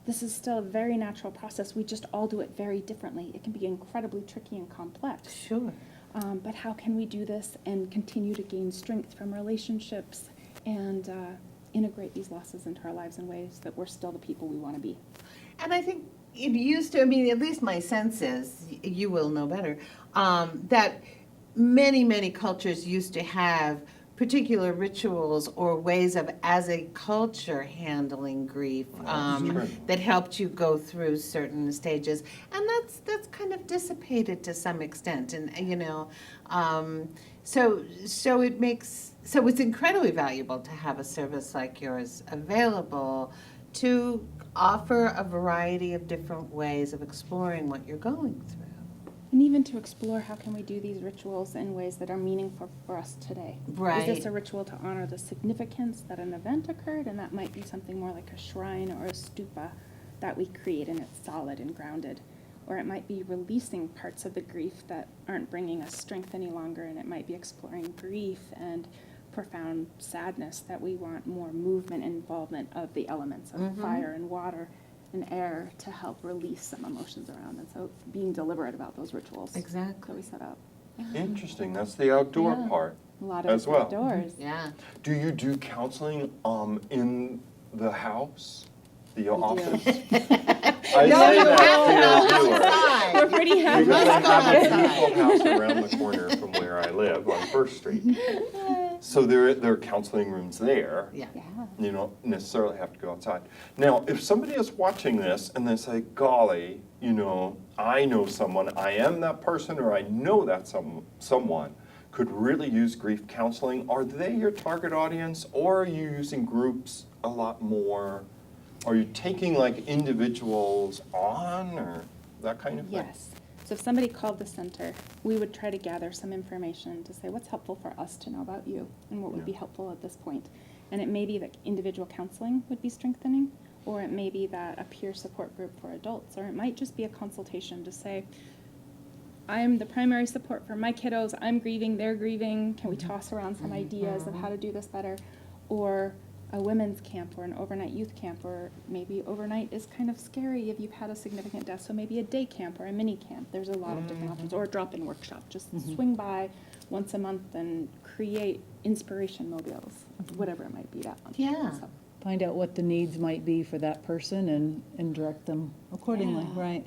This is still a very natural process. We just all do it very differently. It can be incredibly tricky and complex. Sure. But how can we do this and continue to gain strength from relationships and integrate these losses into our lives in ways that we're still the people we want to be? And I think it used to, I mean, at least my sense is, you will know better, that many, many cultures used to have particular rituals or ways of, as a culture, handling grief that helped you go through certain stages, and that's kind of dissipated to some extent. And so it's incredibly valuable to have a service like yours available to offer a variety of different ways of exploring what you're going through. And even to explore how can we do these rituals in ways that are meaningful for us today. Right. Is this a ritual to honor the significance that an event occurred? And that might be something more like a shrine or a stupa that we create and it's solid and grounded. Or it might be releasing parts of the grief that aren't bringing us strength any longer, and it might be exploring grief and profound sadness that we want more movement and involvement of the elements of fire and water and air to help release some emotions around. And so being deliberate about those rituals that we set up. Interesting. That's the outdoor part A lot of as it's well. outdoors. Yeah. Do you do counseling in the house, the office? No, I say you that have to to go your outside. We're pretty happy. Because I Let's have go a beautiful house around the corner from where I live on First Street. So there are counseling rooms there. Yeah. You don't necessarily have to go outside. Now, if somebody is watching this and they say, golly, I know someone, I am that person, or I know that someone could really use grief counseling, are they your target audience, or are you using groups a lot more? Are you taking like individuals on, or that kind of thing? Yes. So if somebody called the center, we would try to gather some information to say what's helpful for us to know about you and what would be helpful at this point. And it may be that individual counseling would be strengthening, or it may be that a peer support group for adults, or it might just be a consultation to say, I'm the primary support for my kiddos, I'm grieving, they're grieving, can we toss around some ideas of how to do this better? Or a women's camp or an overnight youth camp, or maybe overnight is kind of scary if you've had a significant death, so maybe a day camp or a mini camp. There's a lot of different options, or a drop-in workshop. Just swing by once a month and create inspiration mobiles, whatever it might be that month. Yeah. So, Find out what the needs might be for that person and direct them accordingly, right?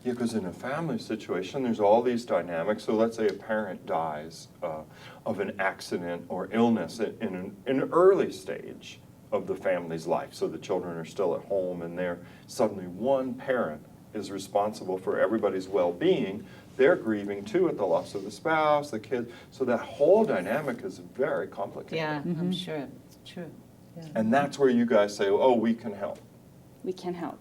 Yeah, because in a family situation, there's all these dynamics. So let's say a parent dies of an accident or illness in an early stage of the family's life. So the children are still at home, and they're suddenly one parent is responsible for everybody's well-being. They're grieving too at the loss of the spouse, the kids. So that whole dynamic is very complicated. Yeah, I'm sure it's true. And that's where you guys say, oh, we can help. We can help.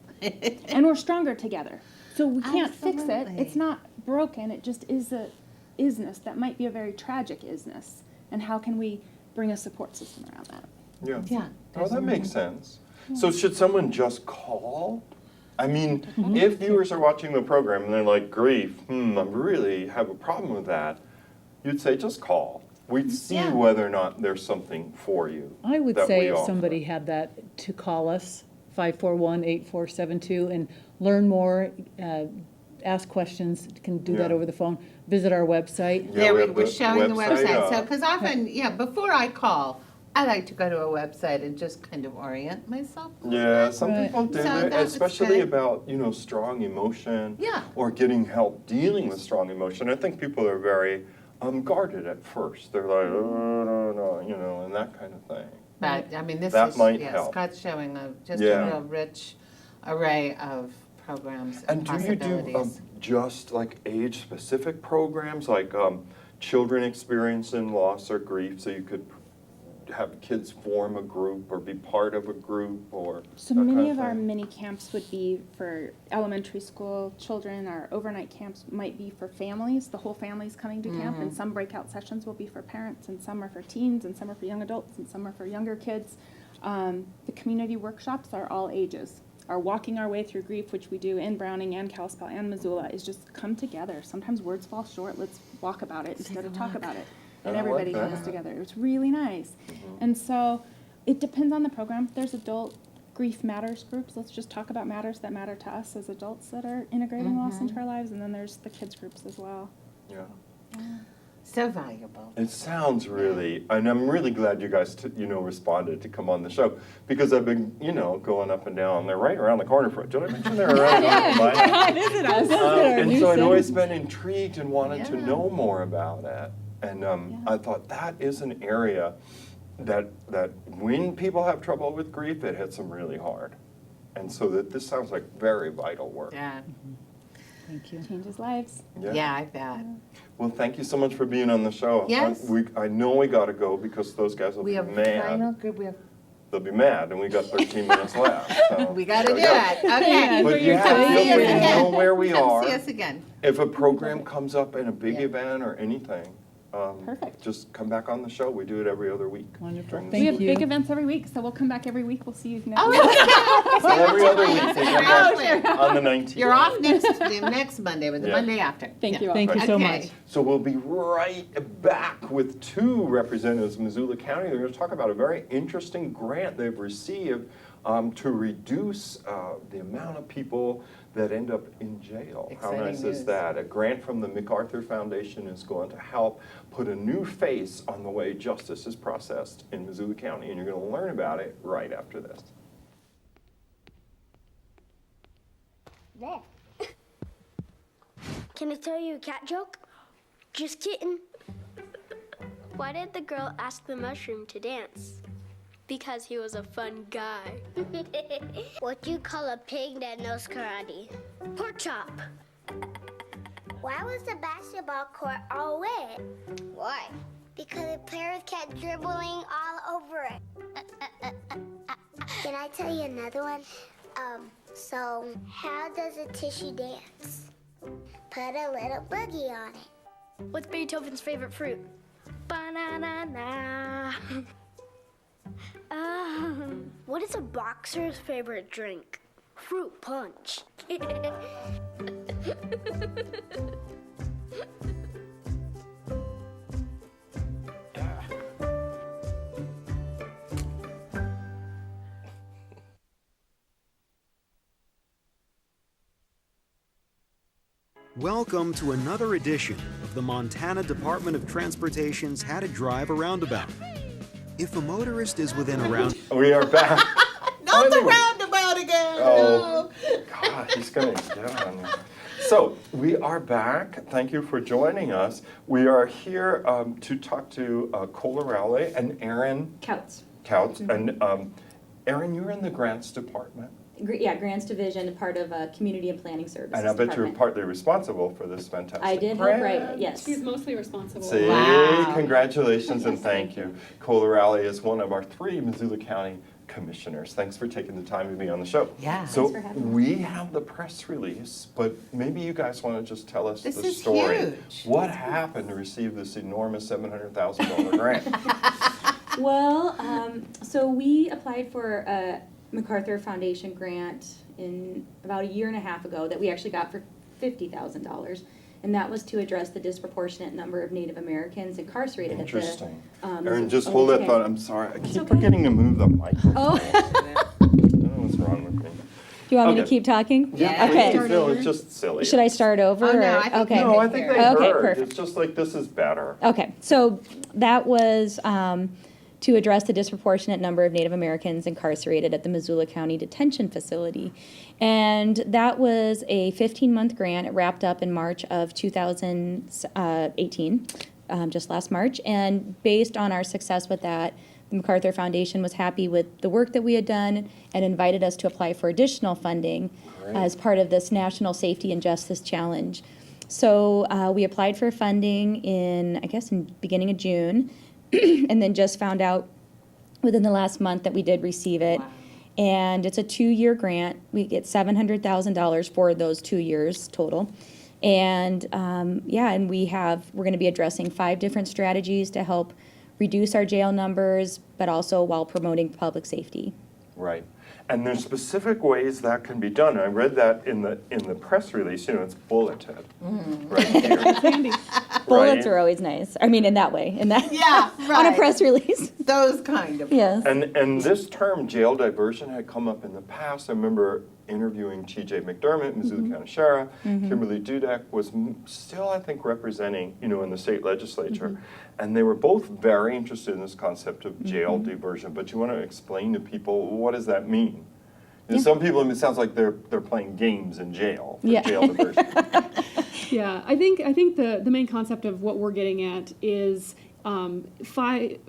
And we're stronger together. So we can't fix it. It's not broken. It just is a isness that might be a very tragic isness. And how can we bring a support system around that? Yeah. Yeah. Oh, that makes sense. So should someone just call? I mean, if viewers are watching the program and they're like, grief, I really have a problem with that, you'd say, just call. We'd see whether or not there's something for you. I would that say we if offer. somebody had that, to call us, 541-8472, and learn more, ask questions, can do that Yeah. over the phone, visit our website. Yeah, There we we have we're the showing the website website. up. So, because often, before I call, I like to go to a website and just kind of orient myself. Yeah, some Right. people do, So it, that was especially good. about, strong emotion. Yeah. Or getting help dealing with strong emotion. I think people are very guarded at first. They're like, oh, no, and that kind of thing. But, I mean, this That is, might help. Scott's showing just Yeah. a real rich array of programs and And do you do possibilities. just like age-specific programs, like children experiencing loss or grief, so you could have kids form a group or be part of a group or So that many kind of our thing? mini camps would be for elementary school children. Our overnight camps might be for families. The whole family's coming to camp, and some breakout sessions will be for parents, and some are for teens, and some are for young adults, and some are for younger kids. The community workshops are all ages. Our Walking Our Way Through Grief, which we do in Browning and Kalispell and Missoula, is just come together. Sometimes words fall short. Let's walk about it instead of talk about it. And I like everybody that. comes together. It's really nice. And so it depends on the program. There's adult grief matters groups. Let's just talk about matters that matter to us as adults that are integrating loss into our lives. And then there's the kids groups as well. Yeah. So valuable. It sounds really, and I'm really glad you guys, responded to come on the show, because I've been, going up and down. They're right around the corner from it. Did I mention they're around the Visit us. And so I'd always been intrigued and wanted to know more about it. And I thought that is an area that when people have trouble with grief, it hits them really hard. And so that this sounds like very vital work. Yeah. Thank you. Changes lives. Yeah, I bet. Well, thank you so much for being on the show. Yes. I know we got to go because those guys will We be have mad. final group. We have. They'll be mad, and we got 13 minutes left. So We got to do gotta it. Okay. But Come yeah, see feel us free to again. know where we Come are. see us again. If a program comes up in a big event or anything, Perfect. just come back on the show. We do it every other week. Wonderful. during the Thank We summer. have you. big events every week, so we'll come back every week. We'll see you next Oh, week. So every other week, they come back sure. on the 19th. You're off next Monday, but the Yeah. Monday after. Thank you all. Thank you so Okay. much. So we'll be right back with two representatives of Missoula County. They're going to talk about a very interesting grant they've received to reduce the amount of people that end up in jail. How Exciting nice is news. that? A grant from the MacArthur Foundation is going to help put a new face on the way justice is processed in Missoula County, and you're going to learn about it right after this. There. Can I tell you a cat joke? Just kidding. Why did the girl ask the mushroom to dance? Because he was a fun guy. What do you call a pig that knows karate? Pork chop. Why was the basketball court all wet? Why? Because the players kept dribbling all over it. Can I tell you another one? So how does a tissue dance? Put a little boogie on it. What's Beethoven's favorite fruit? Banana. What is a boxer's favorite drink? Fruit punch. Welcome to another edition of the Montana Department of Transportation's How to Drive a Roundabout. If a motorist is within a round... We are back. Not the roundabout again. Oh, God, he's going to get on me. So, we are back. Thank you for joining us. We are here to talk to Cola Rowley and Aaron Couts. Couts. And Erin, you're in the grants department. Yeah, Grants Division, part of Community and Planning Services. And I bet you're Department. partly responsible for this fantastic I did help grant. write it, yes. She's mostly responsible. See, Wow. congratulations and thank you. Colarale is one of our 3 Missoula County commissioners. Thanks for taking the time to be on the show. Yeah. So Thanks for having we have the press release, but maybe you guys want to just tell us This the is story. huge. What happened to receive this enormous $700,000 grant? Well, so we applied for a MacArthur Foundation grant in about a year and a half ago that we actually got for $50,000. And that was to address the disproportionate number of Native Americans incarcerated Interesting. at the. Erin, just hold that thought. I'm sorry. I keep okay. forgetting to move the microphone. Oh. I don't know what's wrong with me. Do you want me to Okay. keep talking? Yeah, Okay. please. No, it's just silly. Should I start over? Oh, no, or- I think okay. No, I think they Okay, heard. perfect. It's just like, this is better. Okay, so that was to address the disproportionate number of Native Americans incarcerated at the Missoula County Detention Facility. And that was a 15-month grant. It wrapped up in March of 2018, just last March. And based on our success with that, the MacArthur Foundation was happy with the work that we had done and invited us to apply for additional funding as part of this National Safety and Justice Challenge. So we applied for funding in beginning of June, and then just found out within the last month that we did receive it. Wow. And it's a 2-year grant. We get $700,000 for those 2 years total. And and we're going to be addressing 5 different strategies to help reduce our jail numbers, but also while promoting public safety. Right. And there's specific ways that can be done. I read that in the press release, it's bulleted right here. Bullets are always nice. I mean, in that way, Yeah, on a right. press release. Those kind of. Yes. And this term, jail diversion, had come up in the past. I remember interviewing T.J. McDermott, Missoula County Sheriff. Kimberly Dudek was still, I think, representing, in the state legislature. And they were both very interested in this concept of jail diversion. But you want to explain to people, what does that mean? And some people, it sounds like they're playing games in jail for jail diversion. Yeah, I think the main concept of what we're getting at is 5%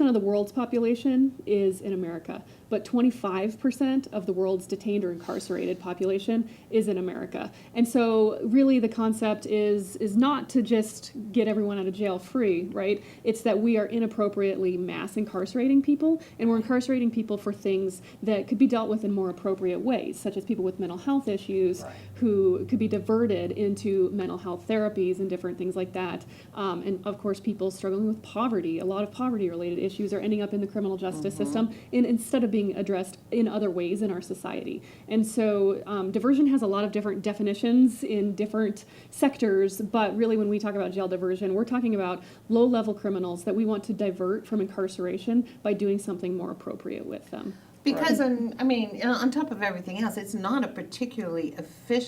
of the world's population is in America, but 25% of the world's detained or incarcerated population is in America. And so really the concept is not to just get everyone out of jail free, right? It's that we are inappropriately mass incarcerating people, and we're incarcerating people for things that could be dealt with in more appropriate ways, such as people with mental health issues who could be diverted into mental health therapies and different things like that. And of course, people struggling with poverty. A lot of poverty-related issues are ending up in the criminal justice system instead of being addressed in other ways in our society. And so diversion has a lot of different definitions in different sectors, but really when we talk about jail diversion, we're talking about low-level criminals that we want to divert from incarceration by doing something more appropriate with them. Because, on top of everything else, it's not a particularly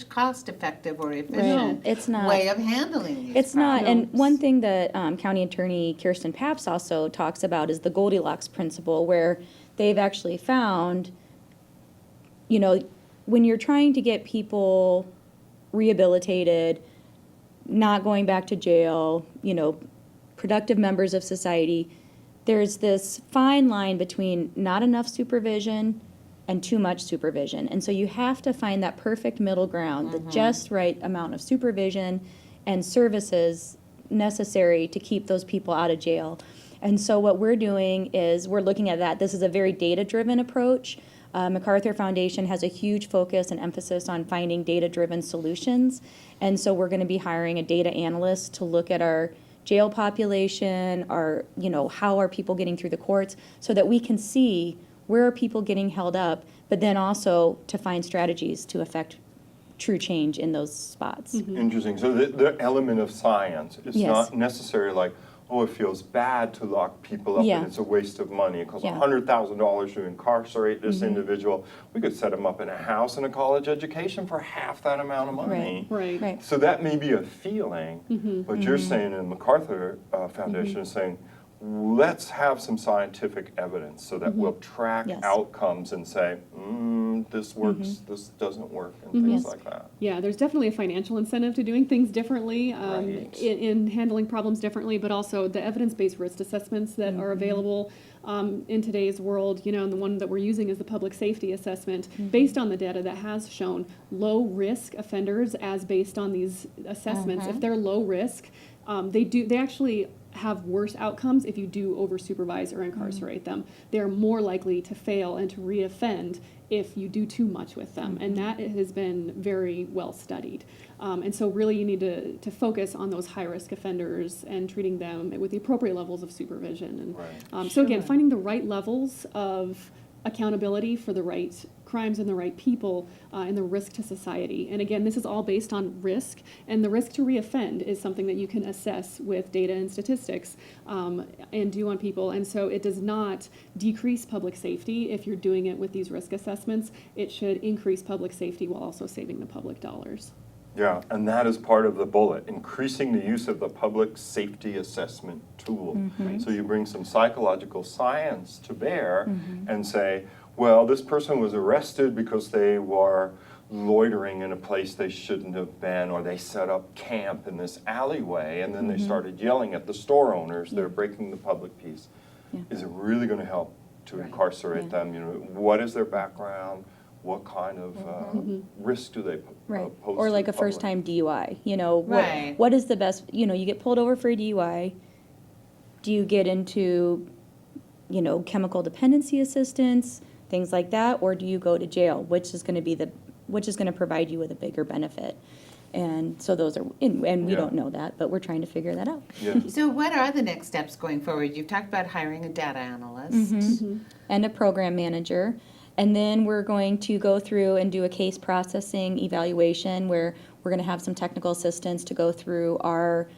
cost-effective or efficient It's not. way of handling these It's not. And problems. one thing that County Attorney Kirsten Papps also talks about is the Goldilocks principle, where they've actually found, when you're trying to get people rehabilitated, not going back to jail, productive members of society, there's this fine line between not enough supervision and too much supervision. And so you have to find that perfect middle ground, the just right amount of supervision and services necessary to keep those people out of jail. And so what we're doing is we're looking at that. This is a very data-driven approach. MacArthur Foundation has a huge focus and emphasis on finding data-driven solutions. And so we're going to be hiring a data analyst to look at our jail population, how are people getting through the courts, so that we can see where are people getting held up, but then also to find strategies to affect true change in those spots. Interesting. So the element of science is not necessarily like, oh, it feels bad to lock people up and it's a waste of money. It costs $100,000 to incarcerate this individual. We could set them up in a house and a college education for half that amount of money. Right. So that may be a feeling, but you're saying in the MacArthur Foundation is saying, let's have some scientific evidence so that we'll track Yes. outcomes and say, this works, this doesn't work, and things like that. Yeah, there's definitely a financial incentive to doing things differently, Right. in handling problems differently, but also the evidence-based risk assessments that are available in today's world, and the one that we're using is the public safety assessment, based on the data that has shown low-risk offenders as based on these assessments. If they're low risk, they actually have worse outcomes if you do over-supervise or incarcerate them. They're more likely to fail and to reoffend if you do too much with them, and that has been very well studied. And so really you need to focus on those high-risk offenders and treating them with the appropriate levels of supervision. And so again, finding the right levels of accountability for the right crimes and the right people and the risk to society. And again, this is all based on risk, and the risk to reoffend is something that you can assess with data and statistics and do on people. And so it does not decrease public safety if you're doing it with these risk assessments. It should increase public safety while also saving the public dollars. Yeah, and that is part of the bullet, increasing the use of the public safety assessment tool. So you bring some psychological science to bear and say, well, this person was arrested because they were loitering in a place they shouldn't have been, or they set up camp in this alleyway, and then they started yelling at the store owners, they're breaking the public peace. Is it really going to help to incarcerate them? What is their background? What kind of risk do they pose Or to like the a first-time DUI, Right. what is the best, you get pulled over for a DUI, do you get into, chemical dependency assistance, things like that, or do you go to jail, which is going to provide you with a bigger benefit? And so those are, and we don't know that, but we're trying to figure that out. So what are the next steps going forward? You've talked about hiring a data analyst. And a program manager. And then we're going to go through and do a case processing evaluation where we're going to have some technical assistance to go through our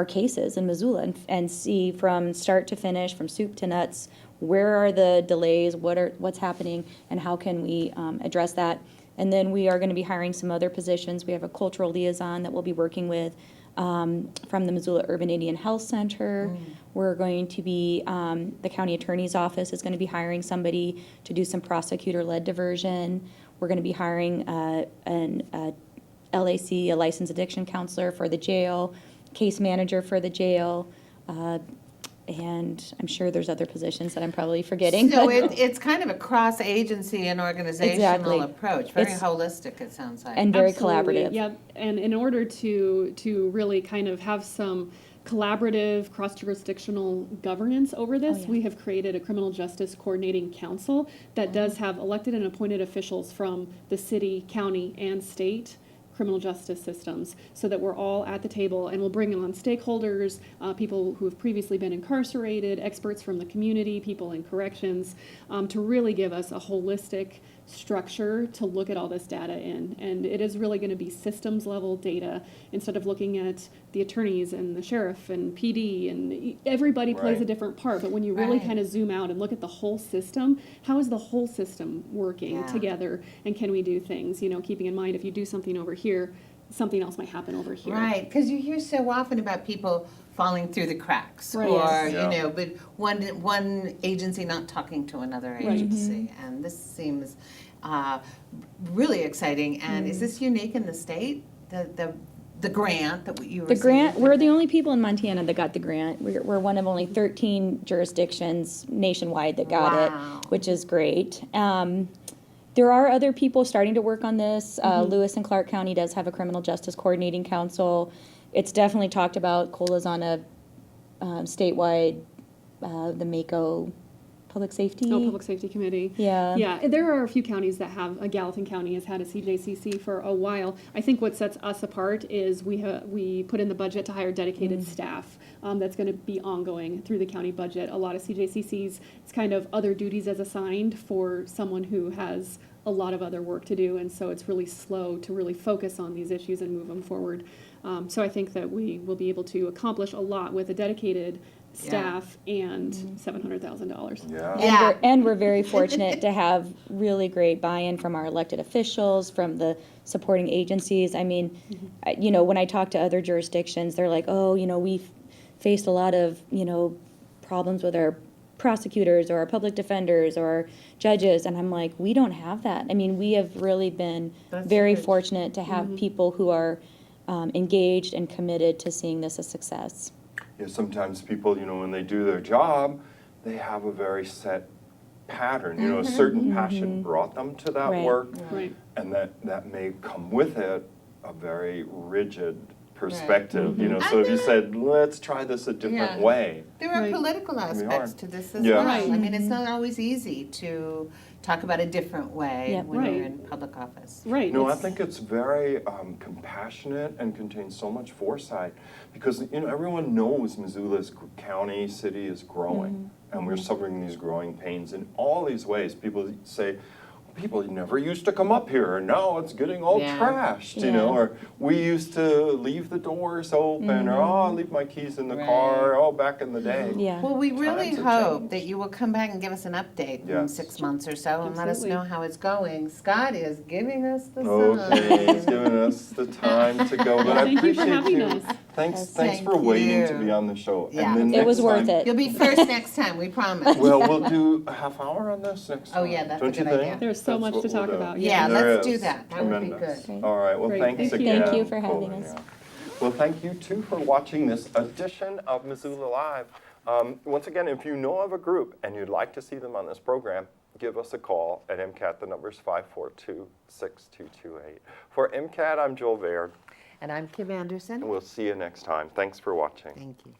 cases in Missoula and see from start to finish, from soup to nuts, where are the delays, what's happening, and how can we address that. And then we are going to be hiring some other positions. We have a cultural liaison that we'll be working with from the Missoula Urban Indian Health Center. We're going to be, the county attorney's office is going to be hiring somebody to do some prosecutor-led diversion. We're going to be hiring an LAC, a licensed addiction counselor for the jail, case manager for the jail, and I'm sure there's other positions that I'm probably forgetting. So it's kind of a cross-agency and organizational Exactly. approach, very It's- holistic, it sounds like. and very Absolutely, collaborative. Yeah, and in order to really kind of have some collaborative, cross-jurisdictional governance over this, we have created a criminal justice coordinating council that does have elected and appointed officials from the city, county, and state criminal justice systems, so that we're all at the table, and we'll bring on stakeholders, people who have previously been incarcerated, experts from the community, people in corrections, to really give us a holistic structure to look at all this data in. And it is really going to be systems level data instead of looking at the attorneys and the sheriff and PD, and everybody plays a different part. But when you really kind of zoom out and look at the whole system, how is the whole system working together, and can we do things, keeping in mind if you do something over here, something else might happen over here. Right, because you hear so often about people falling through the cracks, Right. or Yes. but one agency not talking to another agency, and this seems really exciting. And is this unique in the state? The grant that you The received? grant, we're the only people in Montana that got the grant. We're one of only 13 jurisdictions nationwide that got it, which is great. There are other people starting to work on this. Lewis and Clark County does have a criminal justice coordinating council. It's definitely talked about. Cola's on a statewide, the MACO Public Safety. Public Safety Committee. Yeah. Yeah, there are a few counties that have, Gallatin County has had a CJCC for a while. I think what sets us apart is we put in the budget to hire dedicated staff that's going to be ongoing through the county budget. A lot of CJCCs, it's kind of other duties as assigned for someone who has a lot of other work to do, and so it's really slow to really focus on these issues and move them forward. So I think that we will be able to accomplish a lot with a dedicated staff and $700,000. And we're very fortunate to have really great buy-in from our elected officials, from the supporting agencies. I mean, when I talk to other jurisdictions, they're like, oh, we've faced a lot of, problems with our prosecutors or our public defenders or our judges, and I'm like, we don't have that. I mean, we have really been very fortunate to have people who are engaged and committed to seeing this a success. Yeah, sometimes people, when they do their job, they have a very set pattern, a certain passion brought them to that work, and that may come with it a very rigid perspective, so if you said, let's try this a different way. There are political aspects to this as Yeah. well. Right. I mean, it's not always easy to talk about a different way when you're in public office. Right. No, I think it's very compassionate and contains so much foresight because everyone knows Missoula's county, city is growing, and we're suffering these growing pains in all these ways. People say, people never used to come up here, and now it's getting all trashed, or we used to leave the doors open, or I leave my keys in the car, back in the day. Well, we really hope that you will come back and give us an update in 6 months or so and let us know how it's going. Scott is giving us the Okay, he's giving us the time to go, but I Thank you for appreciate having you. us. Thanks for waiting to be on the show. Yeah. And then It was next worth time- it. You'll be first next time, we promise. Well, we'll do a half hour on this next time. Oh, yeah, that's a Don't you good think? idea. There's so much That's to what we'll talk do. about. Yeah, There let's do is. that. That would be Tremendous. good. All right, well, Great. thanks Thank you. again. Thank you for having Colin, us. yeah. Well, thank you too for watching this edition of Missoula Live. Once again, if you know of a group and you'd like to see them on this program, give us a call at MCAT. The number's 542-6228. For MCAT, I'm Joel Baird. And I'm Kim Anderson. And we'll see you next time. Thanks for watching. Thank you.